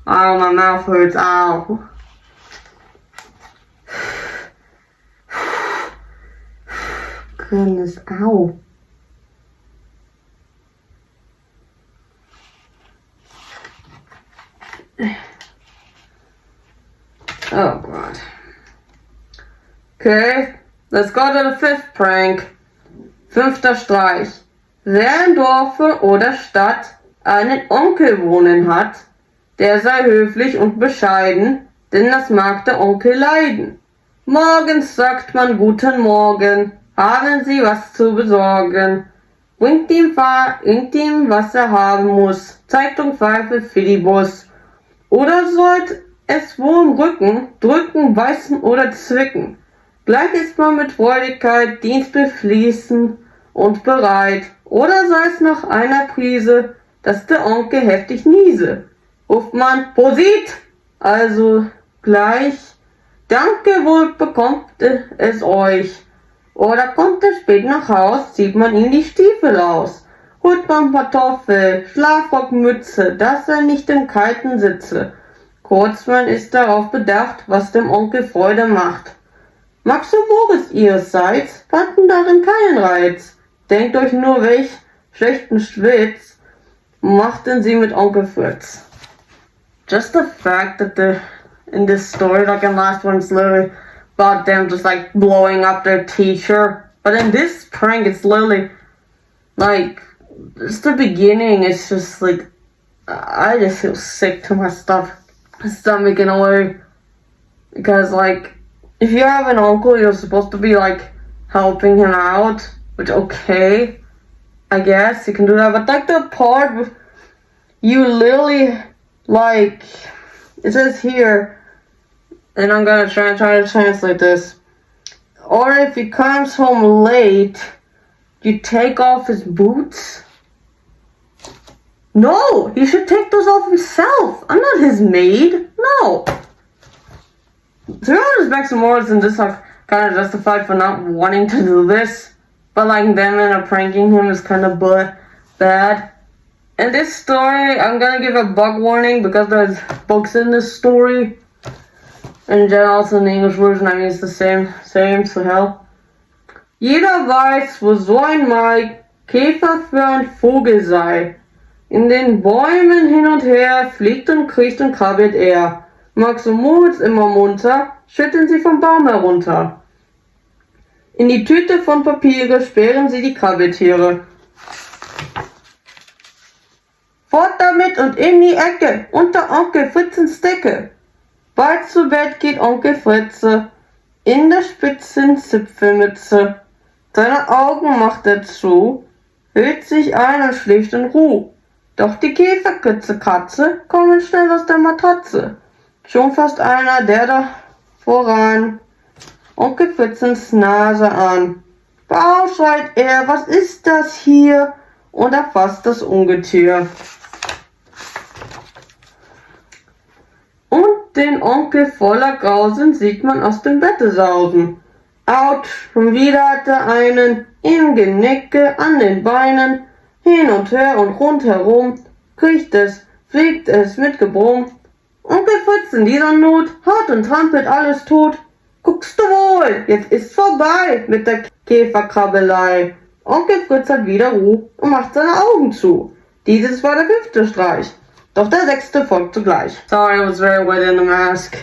Oh, my mouth hurts. Ow. Goodness, ow. Oh, God. Okay, let's go to the fifth prank. 5. Streich. Wer in Dorfe oder Stadt einen Onkel wohnen hat, der sei höflich und bescheiden, denn das mag der Onkel leiden. Morgens sagt man guten Morgen, haben Sie was zu besorgen. Bringt ihm, was er haben muss, Zeitung, Pfeife, Fidibus. Oder sollt es wohl im Rücken, drücken, beißen oder zwicken. Gleich ist man mit Freudigkeit, Dienst befließen und bereit. Oder sei es nach einer Prise, dass der Onkel heftig niese. Ruft man Prosit, also gleich. Danke, wohl bekommt es euch. Oder kommt er spät nach Haus, zieht man ihm die Stiefel aus. Hut und Pantoffel, Schlafrock, Mütze, dass er nicht im Kalten sitze. Kurzmann ist darauf bedacht, was dem Onkel Freude macht. Max und Moritz ihrerseits fanden darin keinen Reiz. Denkt euch nur, welch schlechten Schwitz machten sie mit Onkel Fritz. Just the fact that in this story, like in last one, it's literally about them just like blowing up their teacher. But in this prank, it's literally like, just the beginning, it's just like, I just feel sick to my stomach in a way. Because like, if you have an uncle, you're supposed to be like helping him out, which okay, I guess you can do that. But like the part with you literally like, it says here, and I'm gonna try to translate this. Or if he comes home late, you take off his boots? No, he should take those off himself. I'm not his maid. No. To be honest, Max and Moritz and just like kind of justified for not wanting to do this, but like them and pranking him is kind of bad. In this story, I'm gonna give a bug warning because there's bugs in this story. And then also in the English version, I mean it's the same, so hell. Jeder weiß, wo so ein Maikäfer für ein Vogel sei. In den Bäumen hin und her fliegt und kriecht und krabbelt er. Max und Moritz immer munter, schütteln sie vom Baum herunter. In die Tüte von Papiere sperren sie die Krabbeltiere. Fort damit und in die Ecke, unter Onkel Fritzens Decke. Bald zu Bett geht Onkel Fritze, in der spitzen Zipfelmütze. Seine Augen macht er zu, hüllt sich ein und schläft in Ruhe. Doch die Käferkatze kommen schnell aus der Matratze. Schon fasst einer, der da voran Onkel Fritzens Nase an. Bau, schreit er, was ist das hier? Und erfasst das Ungetier. Und den Onkel voller Grausen sieht man aus dem Bette sausen. Autsch, schon wieder hat er einen im Genicke an den Beinen. Hin und her und rundherum kriecht es, fliegt es mit Gebrumm. Onkel Fritz in dieser Not, haut und trampelt alles tot. Guckst du wohl, jetzt ist's vorbei mit der Käferkrabbelei. Onkel Fritz hat wieder Ruhe und macht seine Augen zu. Dieses war der 5. Streich, doch der 6. folgt zugleich. Sorry, I was very wet in the mask.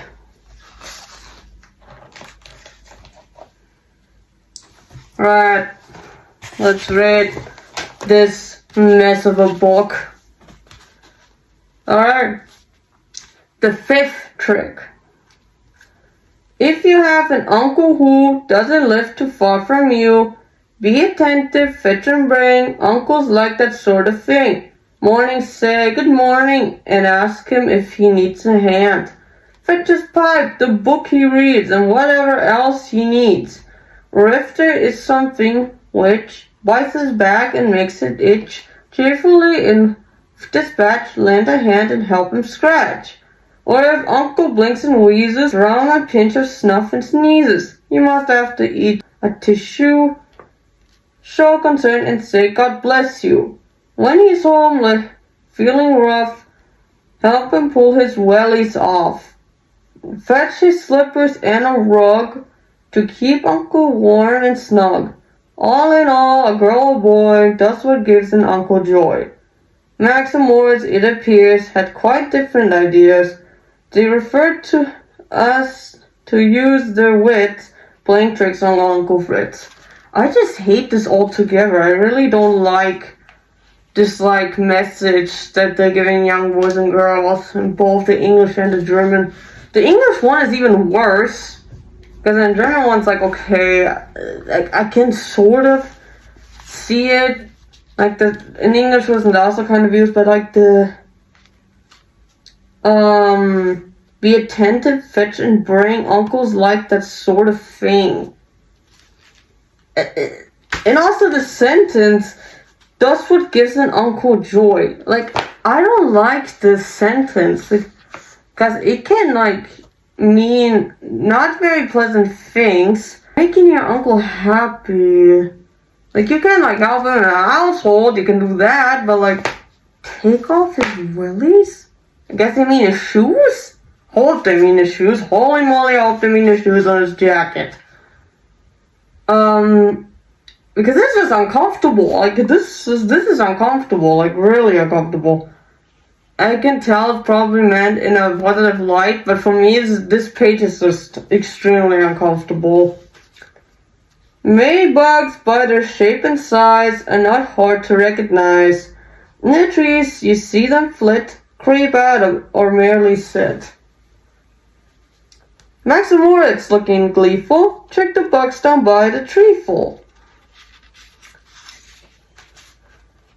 Right, let's read this mess of a book. Alright, the 5th trick. If you have an uncle who doesn't live too far from you, be attentive, fetch and bring. Uncles like that sort of thing. Morning say good morning and ask him if he needs a hand. Fetch his pipe, the book he reads, and whatever else he needs. Or if there is something which bites his back and makes it itch, cheerfully in dispatch lend a hand and help him scratch. Or if Uncle blinks and wheezes, round a pinch of snuff and sneezes, you must have to eat a tissue. Show concern and say God bless you. When he's home, like feeling rough, help him pull his wellies off. Fetch his slippers and a rug to keep Uncle warm and snug. All in all, a girl or boy does what gives an uncle joy. Max and Moritz, it appears, had quite different ideas. They referred to us to use their wits, playing tricks on Uncle Fritz. I just hate this altogether. I really don't like this message that they're giving young boys and girls in both the English and the German. The English one is even worse, because the German one's okay, I can sort of see it. In English wasn't also kind of used, but be attentive, fetch and bring. Uncles like that sort of thing. And also the sentence, that's what gives an uncle joy. I don't like this sentence, because it can mean not very pleasant things. Making your uncle happy. Like, you can, like, help him in a household, you can do that, but, like, take off his willies? I guess they mean his shoes? Hope they mean his shoes. Holy moly, I hope they mean his shoes on his jacket. Because this is uncomfortable. Like, this is uncomfortable. Like, really uncomfortable. I can tell it's probably meant in a positive light, but for me, this page is just extremely uncomfortable. Many bugs, by their shape and size, are not hard to recognize. In the trees, you see them flit, creep out, or merely sit. Max and Moritz, looking gleeful, trick the bugs down by the treeful.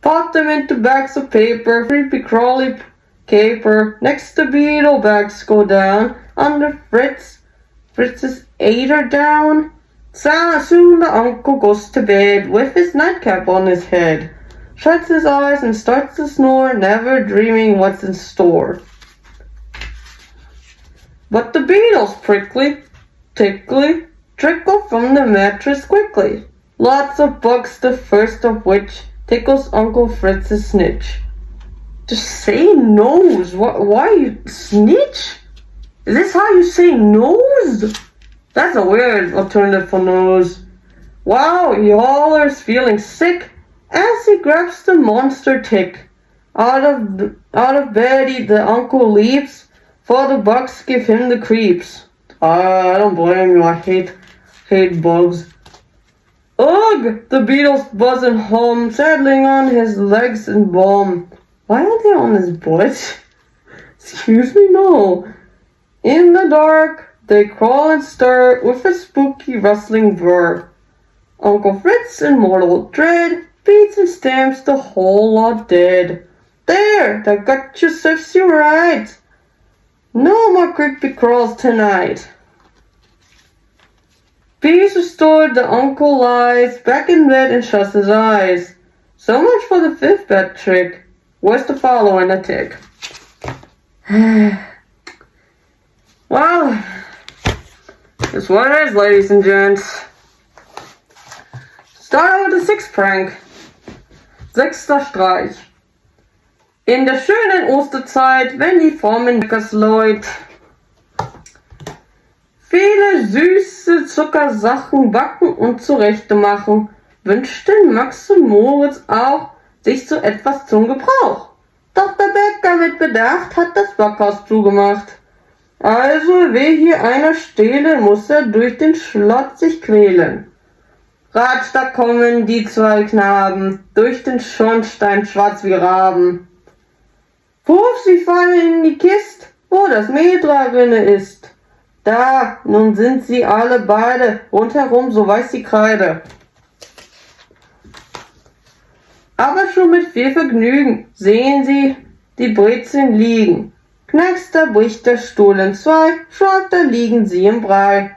Pop them into bags of paper, creepy crawly caper. Next the beetle bags go down, under Fritz's eider down. Soon the uncle goes to bed, with his nightcap on his head. Shuts his eyes and starts to snore, never dreaming what's in store. But the beetles prickly, tickly, trickle from the mattress quickly. Lots of bugs, the first of which tickles Uncle Fritz's snitch. Just say nose. Why you snitch? Is this how you say nose? That's a weird alternative for nose. Wow, he hollers, feeling sick, as he grabs the monster tick. Out of bed the uncle leaps, for the bugs give him the creeps. I don't blame you, I hate bugs. Ugh! The beetles buzz and hum, settling on his legs and bum. Why are they on his butt? Excuse me, no. In the dark, they crawl and stir with a spooky rustling whir. Uncle Fritz, in mortal dread, beats and stamps the whole lot dead. There, that got you, serves you right. No more creepy crawls tonight. Peace restored, the uncle lies back in bed and shuts his eyes. So much for the fifth bed trick. Where's the following a tick? Well, that's what it is, ladies and gents. Start out with the sixth prank. Sechster Streich. In der schönen Osterzeit, wenn die Formen läut, viele süße Zuckersachen backen und zurechte machen, wünschten Max und Moritz auch sich so etwas zum Gebrauch. Doch der Bäcker mit Bedacht hat das Backhaus zugemacht. Also, weh hier einer stehlen, muss er durch den Schlot sich quälen. Ratsch, da kommen die zwei Knaben, durch den Schornstein schwarz wie Raben. Puff, sie fallen in die Kist, wo das Mehl drinne ist. Da, nun sind sie alle beide, rundherum so weiß die Kreide. Aber schon mit viel Vergnügen sehen sie die Brezeln liegen. Knackst, da bricht der Stuhl in zwei, schaut, da liegen sie im Brei.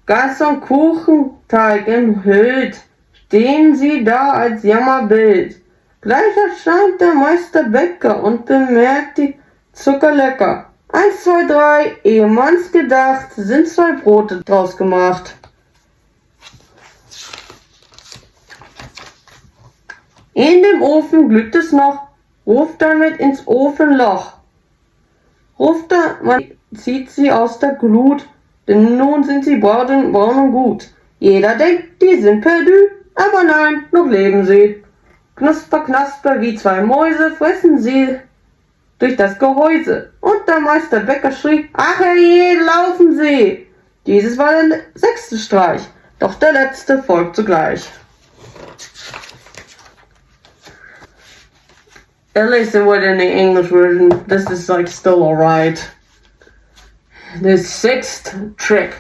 Ganz am Kuchenteig enthüllt, stehen sie da als Jammerbild. Gleich erscheint der Meister Bäcker und bemerkt die Zuckerlecker. 1, 2, 3, ehe man's gedacht, sind zwei Brote draus gemacht. In dem Ofen glüht es noch, ruft damit ins Ofenloch. Ruft da, man zieht sie aus der Glut, denn nun sind sie braun und gut. Jeder denkt, die sind perdu, aber nein, noch leben sie. Knusper, knasper, wie zwei Mäuse fressen sie durch das Gehäuse. Und der Meister Bäcker schrie, ach herrje, laufen sie! Dieses war der sechste Streich, doch der letzte folgt sogleich. At least it was in the English version. This is like still alright. The sixth trick.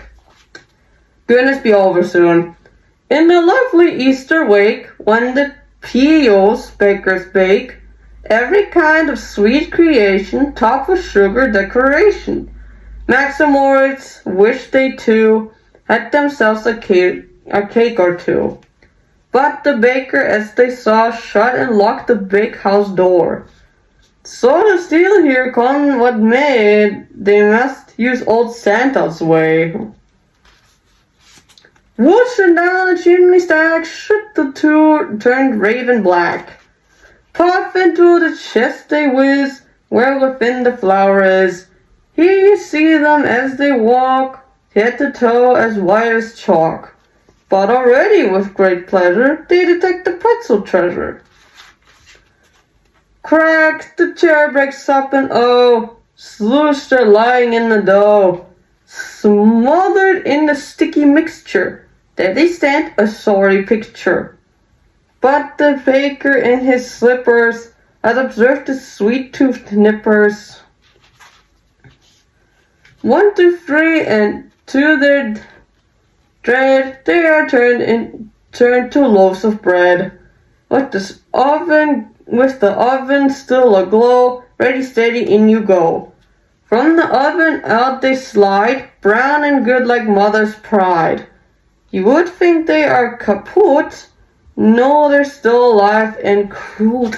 Goodness be over soon. In the lovely Easter wake, when the P.O.'s bakers bake every kind of sweet creation, topped with sugar decoration, Max and Moritz wished they too had themselves a cake or two. But the baker, as they saw, shut and locked the bakehouse door. So to steal here come what may, they must use old Santa's way. Whoosh and down the chimney stack shoot the two, turned raven black. Puff into the chest they whiz, where within the flower is. Here you see them as they walk, head to toe as white as chalk. But already with great pleasure they detect the pretzel treasure. Crack, the chair breaks up and oh, sluiced are lying in the dough. Smothered in the sticky mixture, there they stand, a sorry picture. But the baker in his slippers has observed the sweet-toothed nippers. 1, 2, 3, and to their dread, they are turned to loaves of bread. With the oven still aglow, ready, steady, in you go. From the oven out they slide, brown and good like mother's pride. You would think they are kaput. No, they're still alive and cooled.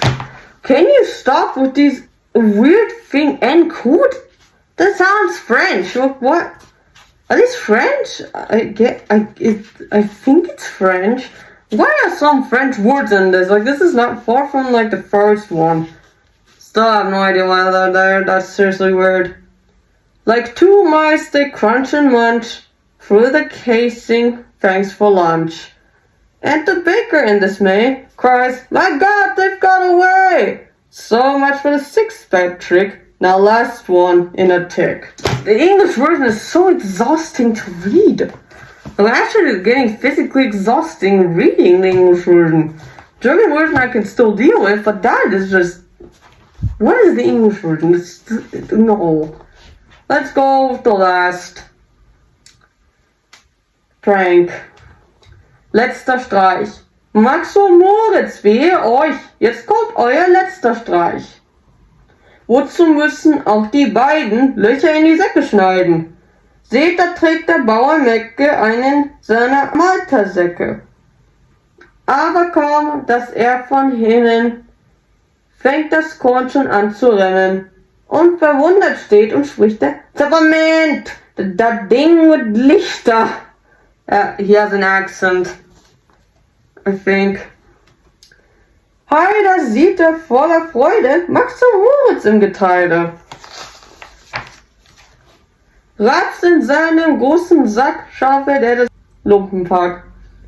Can you stop with these weird thing and cooled? That sounds French. What? Are these French? I think it's French. Why are some French words in this? Like, this is not far from like the first one. Still have no idea why they're there. That's seriously weird. Like 2 mice, they crunch and munch through the casing. Thanks for lunch. And the baker in dismay cries, "My God, they've got away!" So much for the 6th bad trick. Now last one in a tick. The English version is so exhausting to read. I'm actually getting physically exhausting reading the English version. German version I can still deal with, but that is just... What is the English version? No. Let's go with the last prank. Letzter Streich. Max und Moritz, wehe euch, jetzt kommt euer letzter Streich. Wozu müssen auch die beiden Löcher in die Säcke schneiden? Seht, da trägt der Bauer Mecke einen seiner Maltersäcke. Aber kaum, dass er von hinnen, fängt das Korn schon an zu rennen. Und verwundert steht und spricht er, Moment, das Ding mit Lichter. He has an accent, I think. Hi, da sieht er voller Freude Max und Moritz im Getreide. Ratz in seinem großen Sack schaufelt er das Lumpenpack.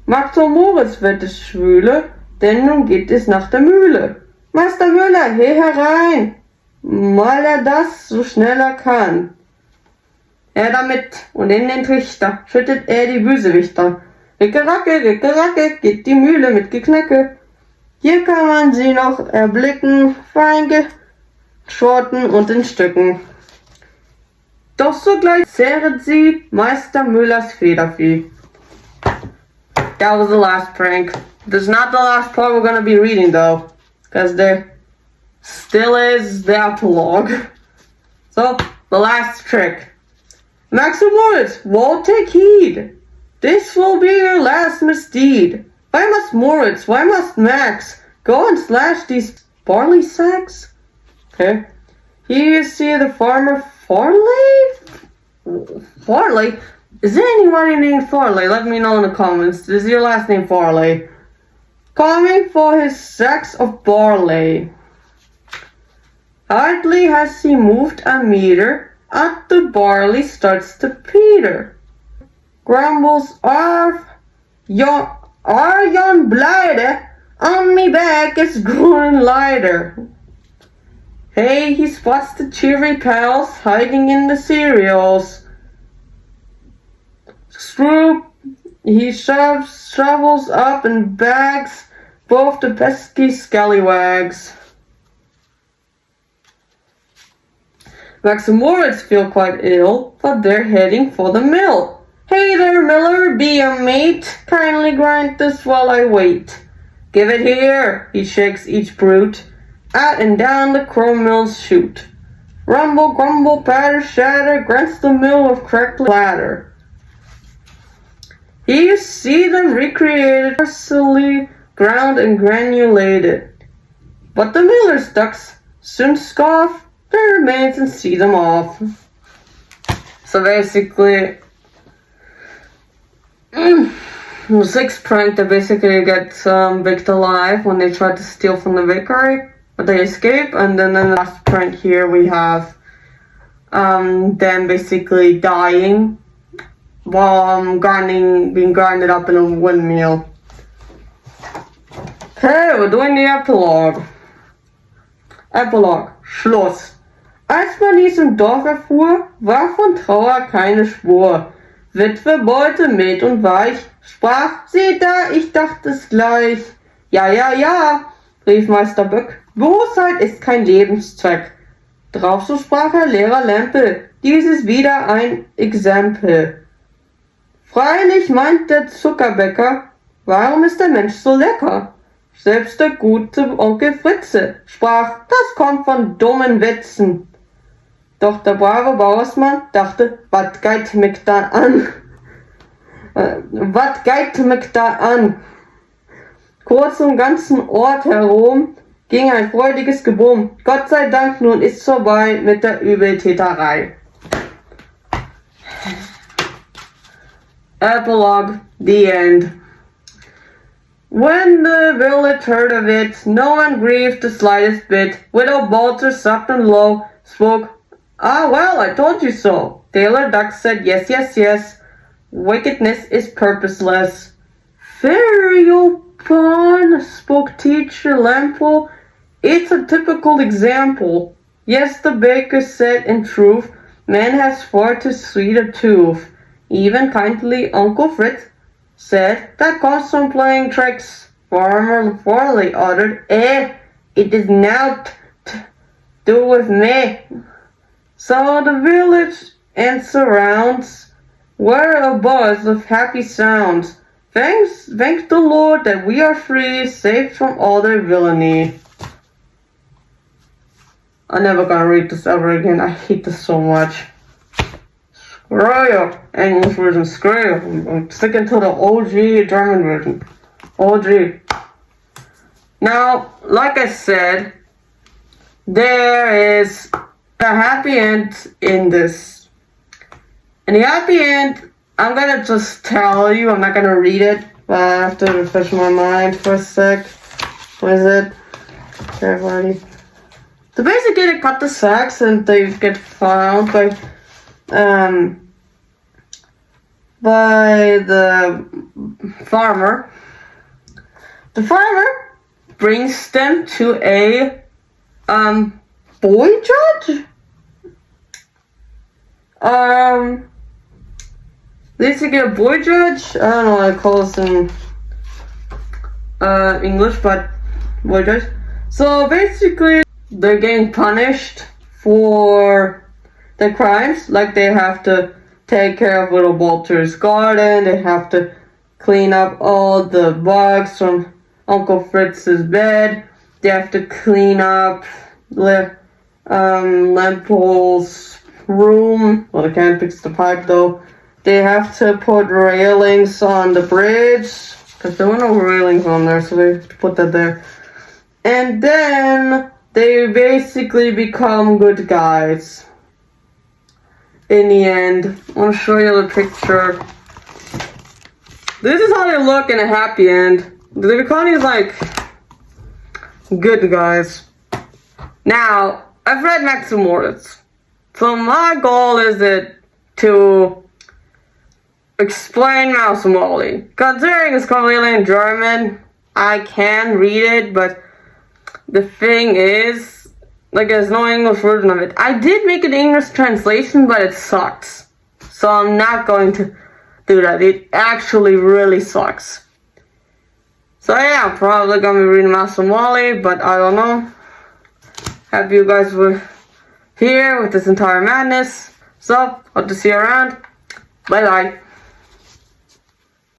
Max und Moritz wird es schwüle, denn nun geht es nach der Mühle. Meister Müller, he herein, mal er das so schnell er kann. Er damit und in den Trichter schüttet er die Bösewichter. Ricke, geht die Mühle mit Geknacke. Hier kann man sie noch erblicken, fein geschorten und in Stücken. Doch sogleich zehret sie Meister Müllers Federvieh. That was the last prank. This is not the last part we're gonna be reading though, because there still is the epilogue. So, the last trick. Max and Moritz, woe take heed. This will be your last misdeed. Why must Moritz, why must Max go and slash these barley sacks? Okay. Here you see the farmer Farley? Farley? Is there anybody named Farley? Let me know in the comments. Is your last name Farley? Coming for his sacks of barley. Hardly has he moved a meter, at the barley starts to peter. Grumbles, yon blijde, on me back is growing lighter. Hey, he spots the cheery pals hiding in the cereals. Screw, he shovels up and bags both the pesky scallywags. Max and Moritz feel quite ill, but they're heading for the mill. Hey there, Miller, be a mate, kindly grind this while I wait. Give it here, he shakes each brute, out and down the chrome mills chute. Rumble, grumble, patter, shatter, grunts the mill with crackly clatter. Here you see them recreated, parsley ground and granulated. But the miller's ducks soon scoff their remains and see them off. So basically, the sixth prank, they basically get baked alive when they try to steal from the bakery, but they escape. And then in the last prank here we have them basically dying while being grinded up in a windmill. Okay, we're doing the epilogue. Epilogue. Schluss. Als man dies im Dorf erfuhr, war von Trauer keine Spur. Witwe Beute mild und weich, sprach, seht da, ich dachte es gleich. Ja, ja, ja, rief Meister Böck, Bosheit ist kein Lebenszweck. Drauf so sprach Lehrer Lempel, dies ist wieder ein Exempel. Freilich meint der Zuckerbäcker, warum ist der Mensch so lecker? Selbst der gute Onkel Fritze sprach, das kommt von dummen Witzen. Doch der brave Bauersmann dachte, wat geit mich da an? Wat geit mich da an? Kurz im ganzen Ort herum ging ein freudiges Gebumm. Gott sei Dank, nun ist's vorbei mit der Übeltäterei. Epilogue, the end. When the village heard of it, no one grieved the slightest bit. Widow Bolter, soft and low, spoke, Ah, well, I told you so. Tailor Duck said, yes, yes, yes. Wickedness is purposeless. Very open, spoke Teacher Lample. It's a typical example. Yes, the baker said, in truth, man has far too sweet a tooth. Even kindly Uncle Fritz said, that comes from playing tricks. Farmer Farley uttered, it is now do with me. So the village and surrounds were abuzz of happy sounds. Thank the Lord that we are free, safe from all their villainy. I'm never gonna read this ever again. I hate this so much. Screw you, English version, screw you. I'm sticking to the OG German version. OG. Now, like I said, there is a happy end in this. And the happy end, I'm gonna just tell you, I'm not gonna read it, but I have to refresh my mind for a sec. What is it? Everybody. So basically they cut the sacks and they get found by the farmer. The farmer brings them to a boy judge? Basically a boy judge. I don't know what it calls in English, but boy judge. So basically they're getting punished for their crimes, like they have to take care of little Walter's garden, they have to clean up all the bugs from Uncle Fritz's bed, they have to clean up Lempel's room. Well, they can't fix the pipe though. They have to put railings on the bridge, because there were no railings on there, so they have to put that there. And then they basically become good guys. In the end, I want to show you the picture. This is how they look in a happy end. They become these like good guys. Now, I've read Max and Moritz, so my goal is to explain Mouse and Molly. Considering it's completely in German, I can read it, but the thing is, like, there's no English version of it. I did make an English translation, but it sucks. So I'm not going to do that. It actually really sucks. So yeah, I'm probably gonna be reading Mouse and Molly, but I don't know. Happy you guys were here with this entire madness. So, hope to see you around. Bye bye.